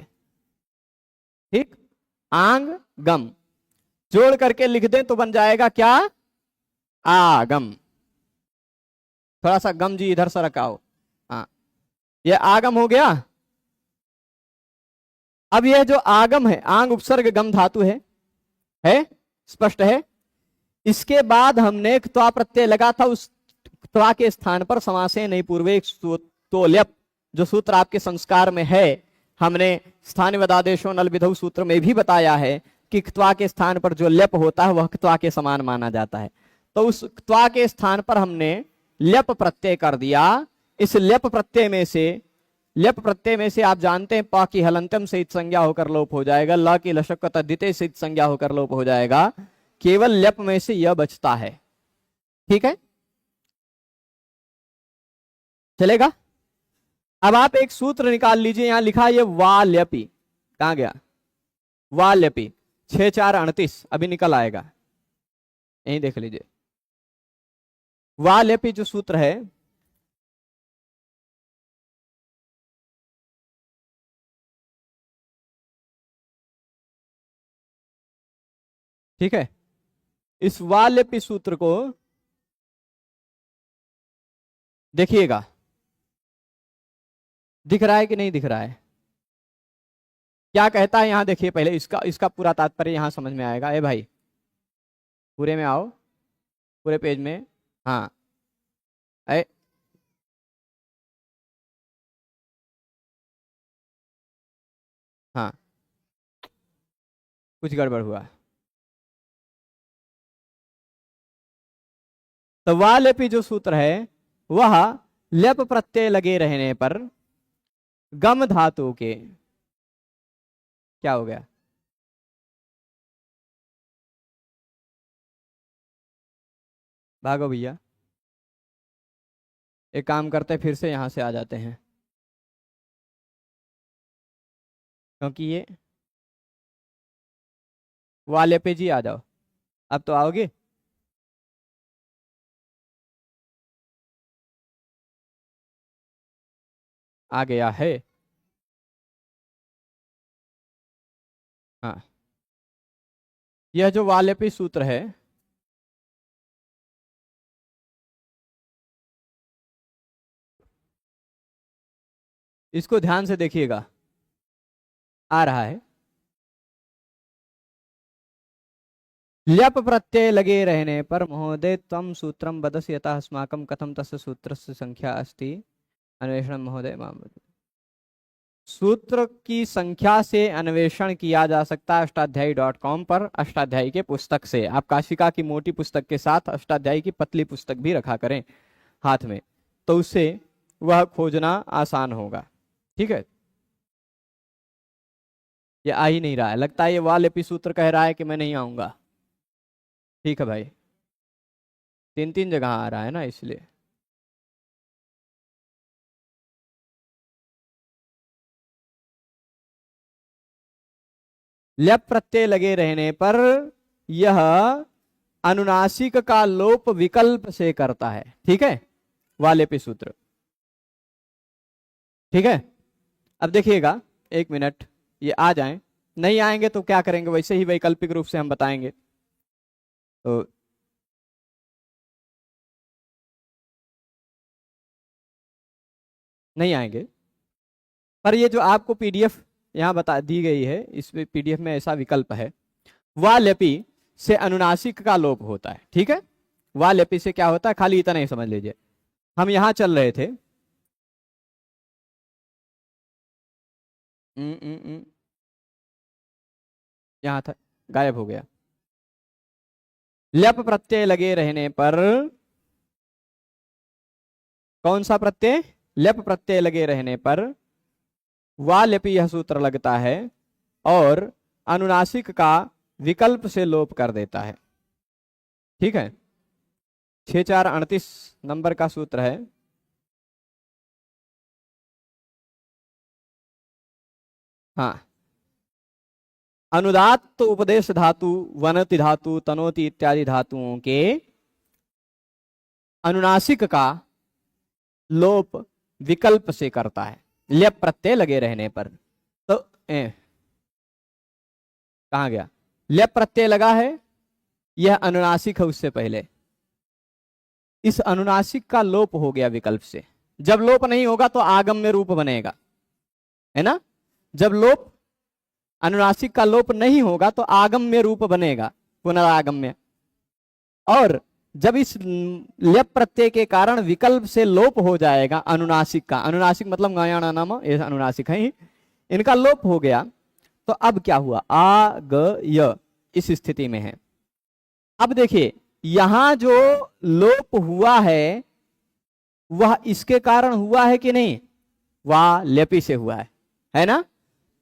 ठीक, आंग गम जोड़ करके लिख दें तो बन जाएगा क्या, आगम। थोड़ा सा गम जी इधर से रखाओ, हाँ, ये आगम हो गया। अब यह जो आगम है, आंग उपसर्ग गम धातु है स्पष्ट है। इसके बाद हमने क्त्वा प्रत्यय लगा था, उस क्त्वा के स्थान पर समासे नहीं पूर्वे तो ल्यप, जो सूत्र आपके संस्कार में है, हमने स्थानिवदादेशो नल विधौ सूत्र में भी बताया है कि क्त्वा के स्थान पर जो ल्यप होता है वह क्त्वा के समान माना जाता है। तो उस क्त्वा के स्थान पर हमने ल्यप प्रत्यय कर दिया। इस ल्यप प्रत्यय में से आप जानते हैं प की हलंतम से इत संज्ञा होकर लोप हो जाएगा, ल की लशक तद्धिते से इत संज्ञा होकर लोप हो जाएगा, केवल ल्यप में से यह बचता है। ठीक है, चलेगा। अब आप एक सूत्र निकाल लीजिए, यहां लिखा है वाल्यपि, कहां गया वाल्यपि, 6 4 38 अभी निकल आएगा, यही देख लीजिए। वाल्यपि जो सूत्र है, ठीक है, इस वाल्यपि सूत्र को देखिएगा, दिख रहा है कि नहीं दिख रहा है, क्या कहता है यहां देखिए। पहले इसका पूरा तात्पर्य यहां समझ में आएगा। ए भाई पूरे में आओ, पूरे पेज में, हाँ, हाँ, कुछ गड़बड़ हुआ। तो वालेपी जो सूत्र है वह लेप प्रत्यय लगे रहने पर गम धातु के, क्या हो गया, भागो भैया, एक काम करते हैं फिर से यहां से आ जाते हैं, क्योंकि ये वालेपी जी आ जाओ, अब तो आओगे। आ गया है। हाँ, यह जो वालेपी सूत्र है इसको ध्यान से देखिएगा, आ रहा है। ल्यप प्रत्यय लगे रहने पर महोदय तम सूत्रम बदस यथा अस्माकं कथम तस्य सूत्रस्य संख्या अस्ति अन्वेषण महोदय माम। सूत्र की संख्या से अन्वेषण किया जा सकता है अष्टाध्यायी.com पर, अष्टाध्यायी के पुस्तक से। आप काशिका की मोटी पुस्तक के साथ अष्टाध्यायी की पतली पुस्तक भी रखा करें हाथ में, तो उससे वह खोजना आसान होगा। ठीक है, ये आ ही नहीं रहा है, लगता है ये वालेपी सूत्र कह रहा है कि मैं नहीं आऊंगा। ठीक है भाई, 3 जगह आ रहा है ना, इसलिए। ल्यप प्रत्यय लगे रहने पर यह अनुनासिक का लोप विकल्प से करता है। ठीक है, वालेपी सूत्र। ठीक है, अब देखिएगा, 1 मिनट, ये आ जाएं, नहीं आएंगे तो क्या करेंगे, वैसे ही वैकल्पिक रूप से हम बताएंगे। तो नहीं आएंगे, पर ये जो आपको पीडीएफ यहाँ बता दी गई है, इस पीडीएफ में ऐसा विकल्प है, वालेपी से अनुनासिक का लोप होता है। ठीक है, वालेपी से क्या होता है, खाली इतना ही समझ लीजिए। हम यहां चल रहे थे, यहां था, गायब हो गया। ल्यप प्रत्यय लगे रहने पर, कौन सा प्रत्यय, ल्यप प्रत्यय लगे रहने पर वालेपी यह सूत्र लगता है और अनुनासिक का विकल्प से लोप कर देता है। ठीक है, 6438 नंबर का सूत्र है। हाँ, अनुदात्त उपदेश धातु, वनति धातु, तनोति इत्यादि धातुओं के अनुनासिक का लोप विकल्प से करता है, ल्यप प्रत्यय लगे रहने पर। तो कहाँ गया, ल्यप प्रत्यय लगा है, यह अनुनासिक है उससे पहले, इस अनुनासिक का लोप हो गया विकल्प से। जब लोप नहीं होगा तो आगम्य रूप बनेगा, है ना। जब लोप, अनुनासिक का लोप नहीं होगा तो आगम्य रूप बनेगा, पुनरागम्य। और जब इस ल्यप प्रत्यय के कारण विकल्प से लोप हो जाएगा अनुनासिक का, अनुनासिक मतलब गायाना नाम, ये अनुनासिक है, इनका लोप हो गया, तो अब क्या हुआ, आ ग य इस स्थिति में है। अब देखिए, यहां जो लोप हुआ है वह इसके कारण हुआ है कि नहीं, वह लेपी से हुआ है ना।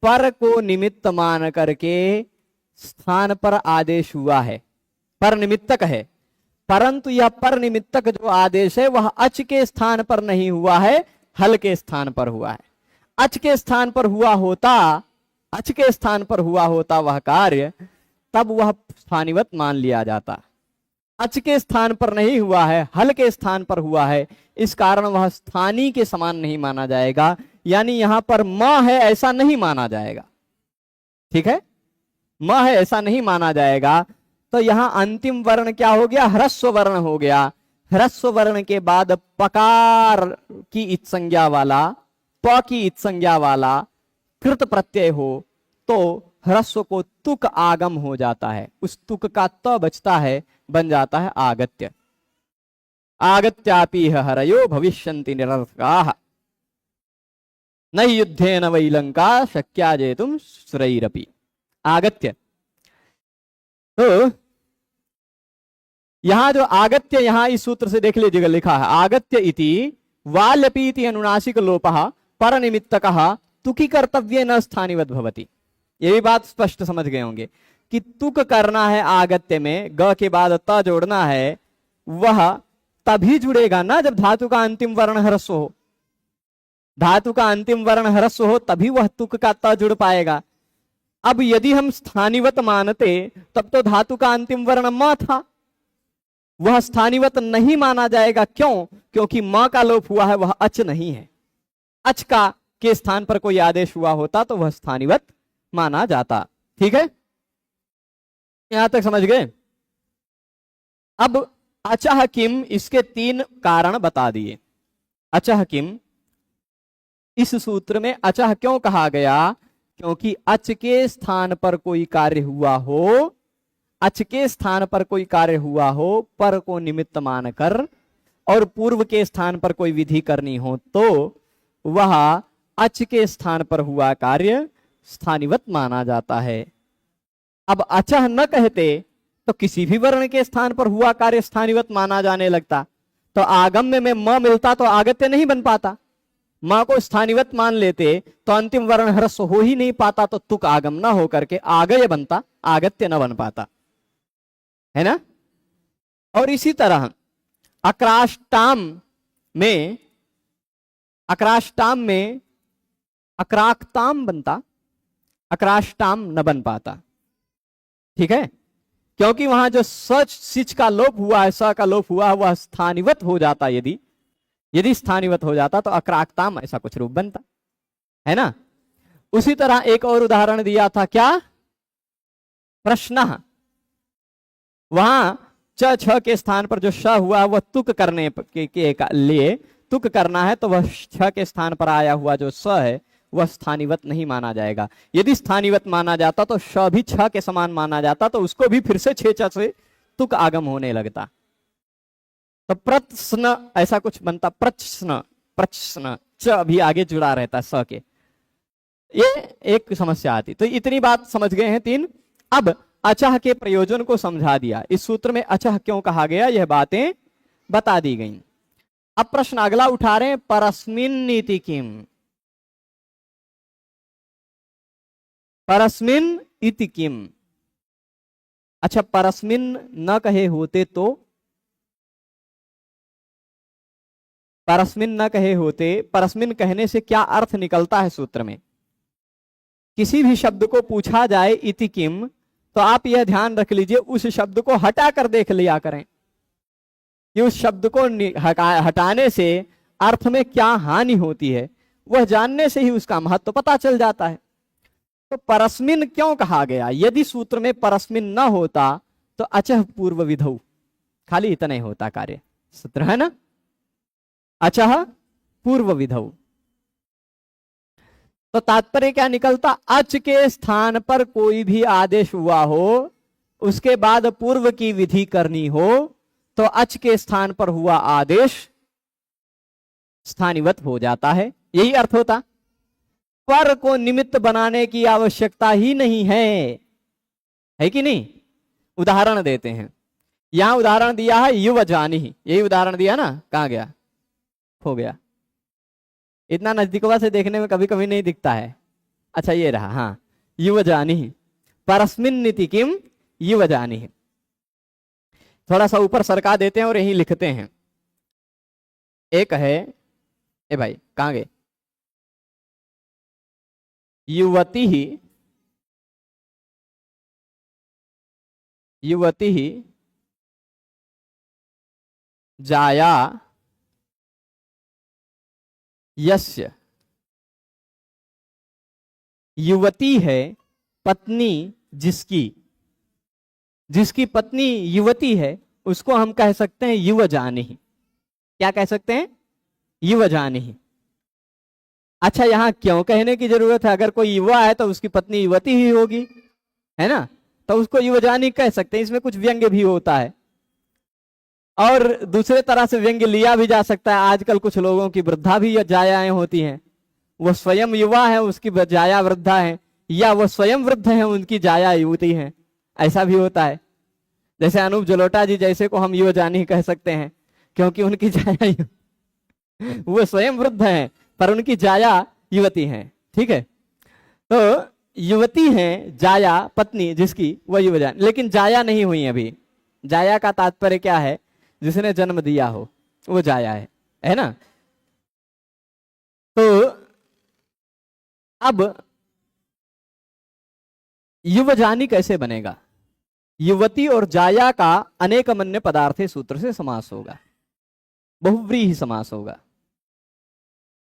पर को निमित्त मान करके स्थान पर आदेश हुआ है, पर निमित्तक है, परंतु यह पर निमित्तक जो आदेश है वह अच के स्थान पर नहीं हुआ है, हल के स्थान पर हुआ है। अच के स्थान पर हुआ होता, अच के स्थान पर हुआ होता वह कार्य, तब वह स्थानिवत मान लिया जाता। अच के स्थान पर नहीं हुआ है, हल के स्थान पर हुआ है, इस कारण वह स्थानी के समान नहीं माना जाएगा, यानी यहां पर म है ऐसा नहीं माना जाएगा। ठीक है, म है ऐसा नहीं माना जाएगा। तो यहां अंतिम वर्ण क्या हो गया, ह्रस्व वर्ण हो गया। ह्रस्व वर्ण के बाद पकार की इत्संज्ञा वाला, प की इत्संज्ञा वाला कृत प्रत्यय हो तो ह्रस्व को तुक आगम हो जाता है, उस तुक का त बचता है, बन जाता है आगत्य। आगत्यापि हरयो भविष्यन्ति निरर्थकाः। न युद्धेन वै लंका शक्या जेतुम सुरैरपि। आगत्य, तो यहां जो आगत्य, यहां इस सूत्र से देख लीजिएगा, लिखा है आगत्य इति वाल्यपीति अनुनासिक लोपः पर निमित्तकः तुकी कर्तव्य न स्थानिवत भवति। ये भी बात स्पष्ट समझ गए होंगे कि तुक करना है आगत्य में, ग के बाद त जोड़ना है, वह तभी जुड़ेगा ना जब धातु का अंतिम वर्ण ह्रस्व हो। धातु का अंतिम वर्ण ह्रस्व हो तभी वह तुक का त जुड़ पाएगा। अब यदि हम स्थानिवत मानते तब तो धातु का अंतिम वर्ण म था, वह स्थानिवत नहीं माना जाएगा। क्यों? क्योंकि म का लोप हुआ है, वह अच नहीं है। अच का के स्थान पर कोई आदेश हुआ होता तो वह स्थानिवत माना जाता। ठीक है, यहां तक समझ गए। अब अचह किम, इसके 3 कारण बता दिए। अचह किम, इस सूत्र में अचह क्यों कहा गया? क्योंकि अच के स्थान पर कोई कार्य हुआ हो, अच के स्थान पर कोई कार्य हुआ हो, पर को निमित्त मानकर, और पूर्व के स्थान पर कोई विधि करनी हो तो वह अच के स्थान पर हुआ कार्य स्थानिवत माना जाता है। अब अचह न कहते तो किसी भी वर्ण के स्थान पर हुआ कार्य स्थानिवत माना जाने लगता, तो आगम्य में म मिलता तो आगत्य नहीं बन पाता। मां को स्थानिवत मान लेते तो अंतिम वर्ण ह्रस्व हो ही नहीं पाता, तो तुक आगम न होकर के आगय बनता, आगत्य न बन पाता, है ना। और इसी तरह अक्राष्टाम में, अक्राष्टाम में अक्राक्ताम बनता, अक्राष्टाम न बन पाता। ठीक है, क्योंकि वहां जो सच सिच का लोप हुआ है, स का लोप हुआ है, वह स्थानिवत हो जाता। यदि स्थानिवत हो जाता तो अक्राक्ताम ऐसा कुछ रूप बनता, है ना। उसी तरह एक और उदाहरण दिया था, क्या? प्रश्न। वहां च छ के स्थान पर जो श हुआ वह तुक करने के लिए तुक करना है, तो वह छ के स्थान पर आया हुआ जो स है वह स्थानिवत नहीं माना जाएगा। यदि स्थानिवत माना जाता तो श भी छ के समान माना जाता, तो उसको भी फिर से छे च से तुक आगम होने लगता, तो प्रश्न ऐसा कुछ बनता। प्रश्न, प्रश्न, च भी आगे जुड़ा रहता स के। ये एक समस्या आती। तो इतनी बात समझ गए हैं 3। अब अचह के प्रयोजन को समझा दिया। इस सूत्र में अचह क्यों कहा गया, यह बातें बता दी गई। अब प्रश्न अगला उठा रहे हैं, परस्मिन नीति किम। परस्मिन इति किम। अच्छा, परस्मिन न कहे होते तो, परस्मिन न कहे होते, परस्मिन कहने से क्या अर्थ निकलता है सूत्र में? किसी भी शब्द को पूछा जाए इति किम, तो आप यह ध्यान रख लीजिए उस शब्द को हटा कर देख लिया करें कि उस शब्द को हटाने से अर्थ में क्या हानि होती है, वह जानने से ही उसका महत्व पता चल जाता है। तो परस्मिन क्यों कहा गया? यदि सूत्र में परस्मिन न होता तो अचह पूर्व विधौ, खाली इतना ही होता कार्य, सूत्र है ना, अचह पूर्व विधौ। तो तात्पर्य क्या निकलता? अच के स्थान पर कोई भी आदेश हुआ हो, उसके बाद पूर्व की विधि करनी हो, तो अच के स्थान पर हुआ आदेश स्थानिवत हो जाता है, यही अर्थ होता। पर को निमित्त बनाने की आवश्यकता ही नहीं है कि नहीं? उदाहरण देते हैं, यहां उदाहरण दिया है युवजानि, यही उदाहरण दिया ना, कहां गया, हो गया। इतना नजदीकवा से देखने में कभी कभी नहीं दिखता है। अच्छा, ये रहा, हाँ, युवजानि, परस्मिन नीति किम युवजानि। थोड़ा सा ऊपर सरका देते हैं और यही लिखते हैं। एक है, ए भाई कहां गए, युवती ही, युवती ही जाया यस्य। युवती है पत्नी जिसकी, जिसकी पत्नी युवती है उसको हम कह सकते हैं युवजानि। क्या कह सकते हैं? युवजानि। अच्छा, यहां क्यों कहने की जरूरत है? अगर कोई युवा है तो उसकी पत्नी युवती ही होगी, है ना, तो उसको युवजानि कह सकते हैं। इसमें कुछ व्यंग्य भी होता है और दूसरे तरह से व्यंग्य लिया भी जा सकता है। आजकल कुछ लोगों की वृद्धा भी जायाएं होती हैं, वो स्वयं युवा है उसकी जाया वृद्धा है, या वो स्वयं वृद्ध है उनकी जाया युवती है, ऐसा भी होता है। जैसे अनूप जलोटा जी जैसे को हम युवजानी कह सकते हैं, क्योंकि उनकी जाया वो स्वयं वृद्ध हैं पर उनकी जाया युवती है। ठीक है, तो युवती है जाया पत्नी जिसकी, वह युवजानी, लेकिन जाया नहीं हुई अभी। जाया का तात्पर्य क्या है? जिसने जन्म दिया हो वो जाया है ना। तो अब युवजानी कैसे बनेगा? युवती और जाया का अनेक अन्य पदार्थे सूत्र से समास होगा, बहुव्रीहि समास होगा,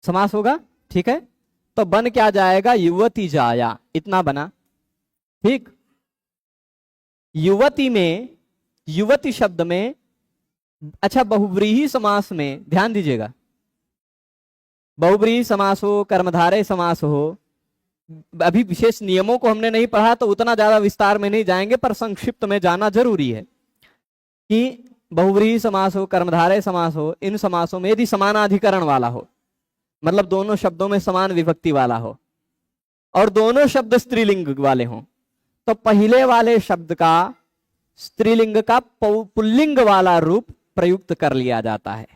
समास होगा। ठीक है, तो बन क्या जाएगा? युवती जाया, इतना बना। ठीक, युवती में, युवती शब्द में, अच्छा बहुव्रीहि समास में ध्यान दीजिएगा, बहुव्रीहि समास हो, कर्मधारय समास हो, अभी विशेष नियमों को हमने नहीं पढ़ा तो उतना ज्यादा विस्तार में नहीं जाएंगे, पर संक्षिप्त में जाना जरूरी है कि बहुव्रीहि समास हो, कर्मधारय समास हो, इन समासों में यदि समानाधिकरण वाला हो, मतलब दोनों शब्दों में समान विभक्ति वाला हो और दोनों शब्द स्त्रीलिंग वाले हों, तो पहले वाले शब्द का स्त्रीलिंग का पुल्लिंग वाला रूप प्रयुक्त कर लिया जाता है।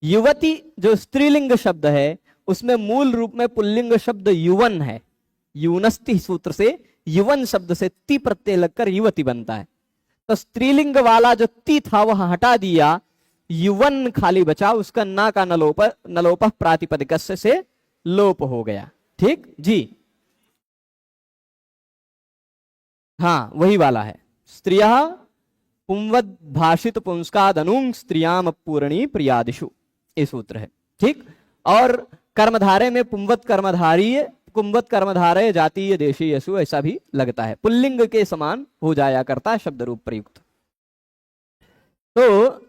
युवती जो स्त्रीलिंग शब्द है उसमें मूल रूप में पुल्लिंग शब्द युवन है, यूनस्ति सूत्र से युवन शब्द से ती प्रत्यय लगकर युवती बनता है। तो स्त्रीलिंग वाला जो ती था वह हटा दिया, युवन खाली बचा, उसका ना का नलोप प्रातिपदिक से लोप हो गया। ठीक जी, हाँ वही वाला है। स्त्रियः पुंवद भाषित पुंस्कादनुंग स्त्रियाम पूर्णी प्रियादिषु, ये सूत्र है। ठीक, और कर्मधारे में पुंवत कर्मधारीय, कुंवत कर्मधारय जातीय देशीयसु ऐसा भी लगता है, पुल्लिंग के समान हो जाया करता है शब्द रूप प्रयुक्त। तो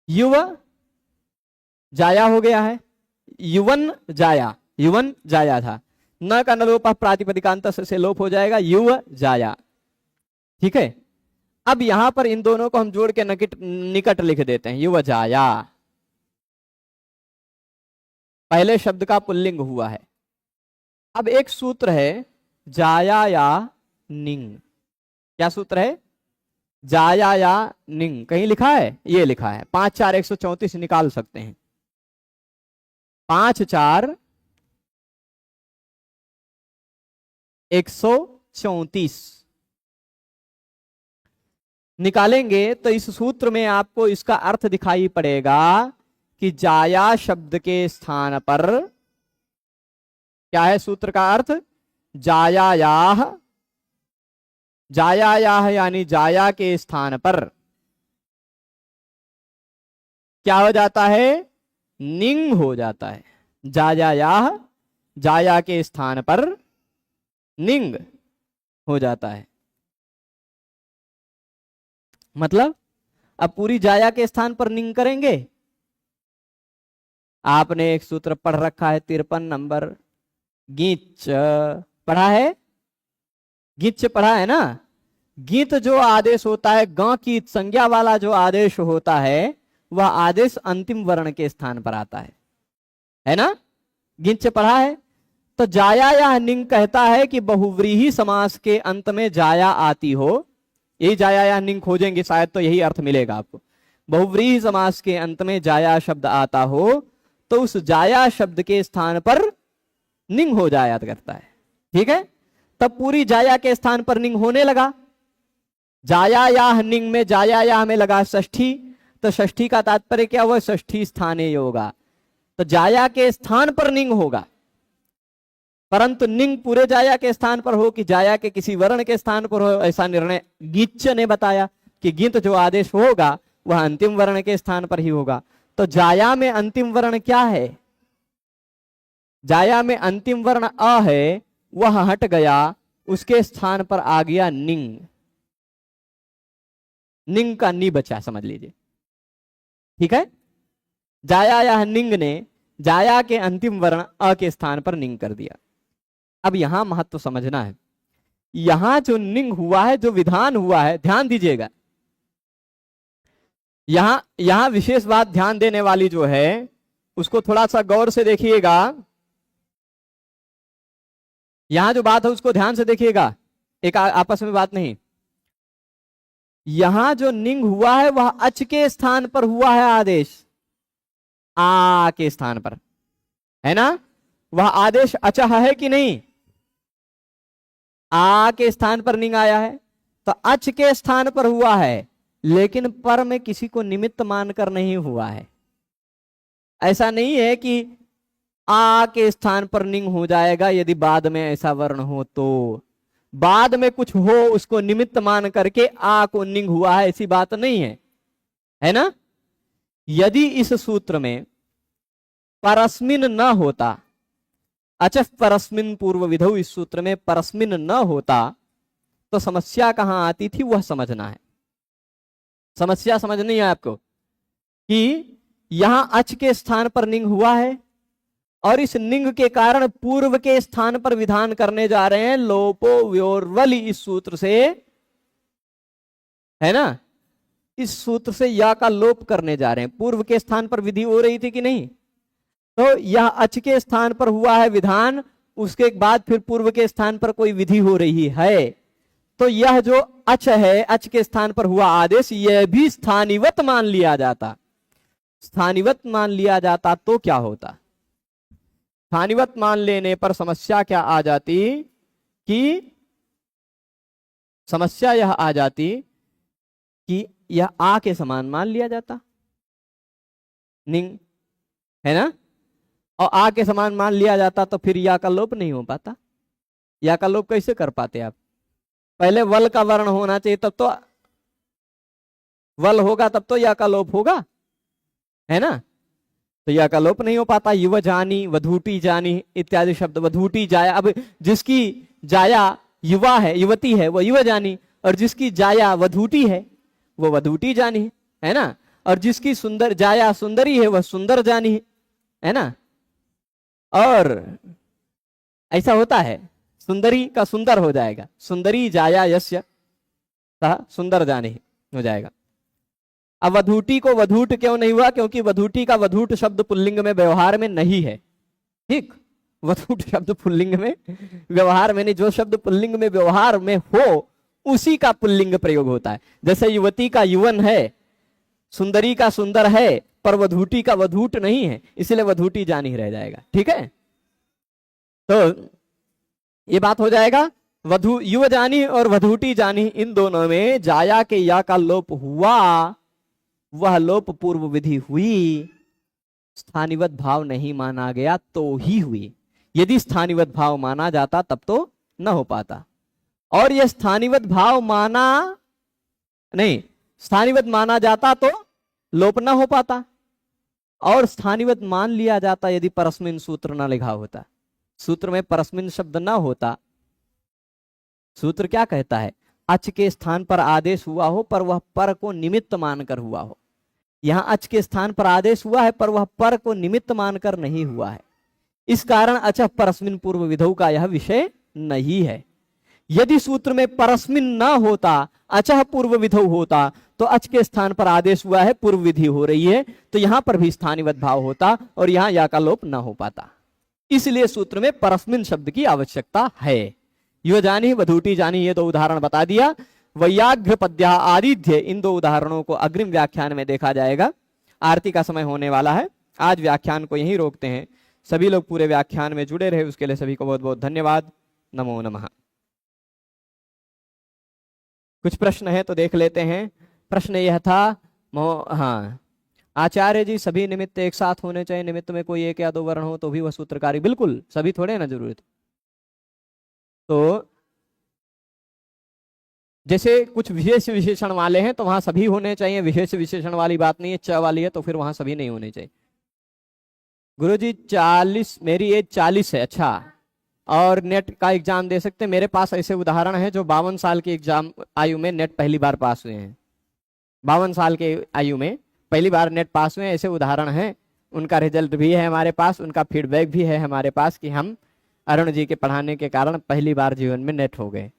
युव जाया हो गया है, युवन जाया, युवन जाया था, न का नलोप प्रातिपदिकांत से लोप हो जाएगा, युव जाया। ठीक है, अब यहां पर इन दोनों को हम जोड़ के निकट लिख देते हैं, युव जाया, पहले शब्द का पुल्लिंग हुआ है। अब एक सूत्र है जाया या निंग, क्या सूत्र है? जाया या निंग, कहीं लिखा है? ये लिखा है 5 4 134 निकाल सकते हैं, 5 4 134 निकालेंगे तो इस सूत्र में आपको इसका अर्थ दिखाई पड़ेगा कि जाया शब्द के स्थान पर क्या है? सूत्र का अर्थ जायायाह, जायायाह यानी जाया के स्थान पर क्या हो जाता है? निंग हो जाता है। जायायाह, जाया के स्थान पर निंग हो जाता है। मतलब अब पूरी जाया के स्थान पर निंग करेंगे। आपने एक सूत्र पढ़ रखा है 53 नंबर, गीच पढ़ा है? गीच पढ़ा है ना? गीत जो आदेश होता है, ग की संज्ञा वाला जो आदेश होता है, वह आदेश अंतिम वर्ण के स्थान पर आता है ना? गीच पढ़ा है। तो जाया या निंग कहता है कि बहुव्रीहि समास के अंत में जाया आती हो, यही जाया या निंग खोजेंगे शायद तो यही अर्थ मिलेगा आपको। बहुव्रीहि समास के अंत में जाया शब्द आता हो तो उस जाया शब्द के स्थान पर निंग हो जाया करता है। ठीक है, तब पूरी जाया के स्थान पर निंग होने लगा। जाया या निंग में, जाया या में लगा षष्ठी, तो षष्ठी का तात्पर्य क्या हुआ? षष्ठी स्थाने होगा, तो जाया के स्थान पर निंग होगा। परंतु निंग पूरे जाया के स्थान पर हो कि जाया के किसी वर्ण के स्थान पर हो, ऐसा निर्णय गीच ने बताया कि गिंत जो आदेश होगा वह अंतिम वर्ण के स्थान पर ही होगा। तो जाया में अंतिम वर्ण क्या है? जाया में अंतिम वर्ण अ है, वह हट गया, उसके स्थान पर आ गया निंग। निंग का नी बचा, समझ लीजिए। ठीक है, जाया या निंग ने जाया के अंतिम वर्ण अ के स्थान पर निंग कर दिया। अब यहां महत्व समझना है, यहां जो निंग हुआ है, जो विधान हुआ है, ध्यान दीजिएगा। यहां विशेष बात ध्यान देने वाली जो है उसको थोड़ा सा गौर से देखिएगा, यहां जो बात है उसको ध्यान से देखिएगा, एक आपस में बात नहीं। यहां जो निंग हुआ है वह अच के स्थान पर हुआ है आदेश, आ के स्थान पर, है ना। वह आदेश अचह है कि नहीं, आ के स्थान पर निंग आया है, तो अच के स्थान पर हुआ है, लेकिन पर में किसी को निमित्त मानकर नहीं हुआ है। ऐसा नहीं है कि आ के स्थान पर निंग हो जाएगा यदि बाद में ऐसा वर्ण हो, तो बाद में कुछ हो उसको निमित्त मान करके आ को निंग हुआ है, ऐसी बात नहीं है, है ना। यदि इस सूत्र में परस्मिन न होता, अचः परस्मिन पूर्व विधौ, इस सूत्र में परस्मिन न होता तो समस्या कहां आती थी वह समझना है। समस्या समझनी है आपको कि यहां अच के स्थान पर निंग हुआ है और इस निंग के कारण पूर्व के स्थान पर विधान करने जा रहे हैं लोपो व्योर्वलि, इस सूत्र से, है ना। इस सूत्र से या का लोप करने जा रहे हैं। पूर्व के स्थान पर विधि हो रही थी कि नहीं, तो यह अच के स्थान पर हुआ है विधान, उसके बाद फिर पूर्व के स्थान पर कोई विधि हो रही है, तो यह जो अच है, अच के स्थान पर हुआ आदेश, यह भी स्थानिवत मान लिया जाता। स्थानिवत मान लिया जाता तो क्या होता, स्थानिवत मान लेने पर समस्या क्या आ जाती कि समस्या यह आ जाती कि यह आ के समान मान लिया जाता निंग, है ना। और आ के समान मान लिया जाता तो फिर या का लोप नहीं हो पाता। या का लोप कैसे कर पाते आप, पहले वल का वर्ण होना चाहिए तब तो वल होगा, तब तो या का लोप होगा, है ना। तो या का लोप नहीं हो पाता। युव जानी, वधूटी जानी इत्यादि शब्द, वधूटी जाया, अब जिसकी जाया युवा है, युवती है, वो युव जानी, और जिसकी जाया वधूटी है वो वधूटी जानी, है ना। और जिसकी सुंदर जाया सुंदरी है वह सुंदर जानी है ना। और ऐसा होता है, सुंदरी का सुंदर हो जाएगा, सुंदरी जाया यस्य सुंदर जानी हो जाएगा। अब वधूटी को वधूट क्यों नहीं हुआ, क्योंकि वधूटी का वधूट शब्द पुल्लिंग में व्यवहार में नहीं है, ठीक। वधूट शब्द पुल्लिंग में व्यवहार में नहीं, जो शब्द पुल्लिंग में व्यवहार में हो उसी का पुल्लिंग प्रयोग होता है। जैसे युवती का युवन है, सुंदरी का सुंदर है, पर वधूटी का वधूट नहीं है, इसलिए वधूटी जानी रह जाएगा, ठीक है। तो ये बात हो जाएगा। वधु युव जानी और वधूटी जानी, इन दोनों में जाया के या का लोप हुआ, वह लोप पूर्व विधि हुई, स्थानिवत भाव नहीं माना गया तो ही हुई। यदि स्थानिवत भाव माना जाता तब तो न हो पाता, और यह स्थानिवत भाव माना नहीं, स्थानिवत माना जाता तो लोप न हो पाता, और स्थानिवत मान लिया जाता यदि परस्मिन सूत्र न लिखा होता। सूत्र में परस्मिन शब्द न होता, सूत्र क्या कहता है, अच के स्थान पर आदेश हुआ हो पर वह पर को निमित्त मानकर हुआ हो। यहां अच के स्थान पर आदेश हुआ है पर वह पर को निमित्त मानकर नहीं हुआ है, इस कारण अचः परस्मिन पूर्व विधौ का यह विषय नहीं है। यदि सूत्र में परस्मिन न होता, अचः पूर्व विधौ होता, तो अच के स्थान पर आदेश हुआ है, पूर्व विधि हो रही है, तो यहां पर भी स्थानिवत भाव होता और यहां या का लोप न हो पाता। इसलिए सूत्र में परस्मिन शब्द की आवश्यकता है। युव जानी, वधूटी जानी, ये दो उदाहरण बता दिया। वैयाघ्र पद्या आदिध्य, इन दो उदाहरणों को अग्रिम व्याख्यान में देखा जाएगा। आरती का समय होने वाला है, आज व्याख्यान को यहीं रोकते हैं। सभी लोग पूरे व्याख्यान में जुड़े रहे उसके लिए सभी को बहुत बहुत धन्यवाद। नमो नमः। कुछ प्रश्न है तो देख लेते हैं। प्रश्न यह था, हाँ, आचार्य जी सभी निमित्त एक साथ होने चाहिए, निमित्त में कोई एक या दो वर्ण हो तो भी वह सूत्रकारी, बिल्कुल सभी थोड़े ना जरूरत। तो जैसे कुछ विशेष विशेषण वाले हैं तो वहां सभी होने चाहिए, विशेष विशेषण वाली बात नहीं है, च वाली है तो फिर वहां सभी नहीं होने चाहिए। गुरुजी 40, मेरी एज 40 है, अच्छा, और नेट का एग्जाम दे सकते हैं। मेरे पास ऐसे उदाहरण हैं जो 52 साल के एग्जाम आयु में नेट पहली बार पास हुए हैं, 52 साल के आयु में पहली बार नेट पास हुए हैं, ऐसे उदाहरण हैं। उनका रिजल्ट भी है हमारे पास, उनका फीडबैक भी है हमारे पास कि हम अरुण जी के पढ़ाने के कारण पहली बार जीवन में नेट हो गए।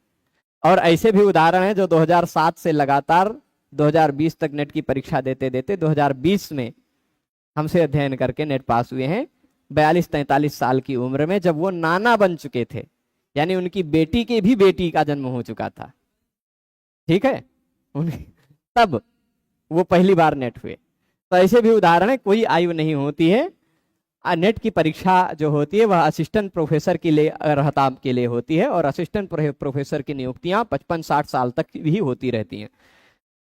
और ऐसे भी उदाहरण हैं जो 2007 से लगातार 2020 तक नेट की परीक्षा देते देते 2020 में हमसे अध्ययन करके नेट पास हुए हैं 42-43 साल की उम्र में, जब वो नाना बन चुके थे, यानी उनकी बेटी के भी बेटी का जन्म हो चुका था। ठीक है, तब वो पहली बार नेट हुए। तो ऐसे भी उदाहरण है, कोई आयु नहीं होती है। नेट की परीक्षा जो होती है वह असिस्टेंट प्रोफेसर के लिए रहताब के लिए होती है, और असिस्टेंट प्रोफेसर की नियुक्तियां 55-60 साल तक भी होती रहती हैं।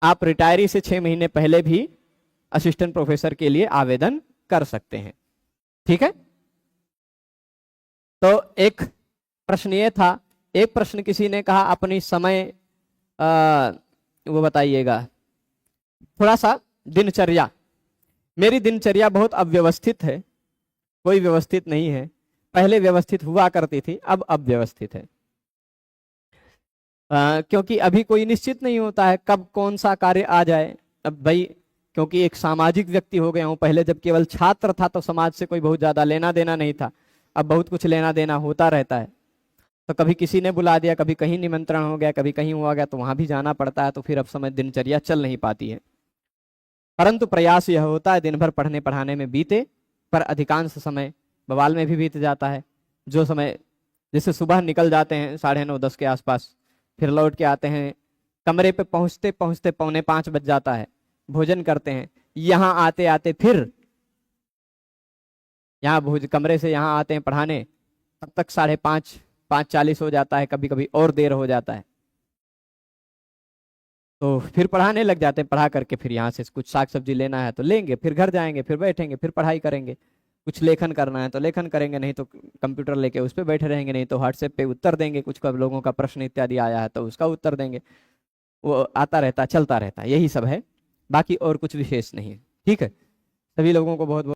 आप रिटायरी से 6 महीने पहले भी असिस्टेंट प्रोफेसर के लिए आवेदन कर सकते हैं। ठीक है, तो एक प्रश्न ये था। एक प्रश्न किसी ने कहा अपनी समय वो बताइएगा थोड़ा सा दिनचर्या। मेरी दिनचर्या बहुत अव्यवस्थित है, कोई व्यवस्थित नहीं है। पहले व्यवस्थित हुआ करती थी, अब अव्यवस्थित है। क्योंकि अभी कोई निश्चित नहीं होता है कब कौन सा कार्य आ जाए। अब भाई क्योंकि एक सामाजिक व्यक्ति हो गया हूं, पहले जब केवल छात्र था तो समाज से कोई बहुत ज्यादा लेना देना नहीं था, अब बहुत कुछ लेना देना होता रहता है। तो कभी किसी ने बुला दिया, कभी कहीं निमंत्रण हो गया, कभी कहीं हुआ गया, तो वहां भी जाना पड़ता है, तो फिर अब समय दिनचर्या चल नहीं पाती है। परंतु प्रयास यह होता है दिन भर पढ़ने पढ़ाने में बीते, पर अधिकांश समय बवाल में भी बीत जाता है। जो समय जैसे सुबह निकल जाते हैं 9:30-10 के आसपास, फिर लौट के आते हैं, कमरे पे पहुंचते पहुंचते 4:45 बज जाता है, भोजन करते हैं, यहाँ आते आते फिर यहाँ भोज कमरे से यहाँ आते हैं पढ़ाने, तब तक 5:30 5:40 हो जाता है, कभी कभी और देर हो जाता है। तो फिर पढ़ाने लग जाते हैं, पढ़ा करके फिर यहाँ से कुछ साग सब्जी लेना है तो लेंगे, फिर घर जाएंगे, फिर बैठेंगे, फिर पढ़ाई करेंगे। कुछ लेखन करना है तो लेखन करेंगे, नहीं तो कंप्यूटर लेके उस पर बैठे रहेंगे, नहीं तो व्हाट्सएप पे उत्तर देंगे, कुछ लोगों का प्रश्न इत्यादि आया है तो उसका उत्तर देंगे। वो आता रहता, चलता रहता, यही सब है, बाकी और कुछ विशेष नहीं है। ठीक है, सभी लोगों को बहुत बहुत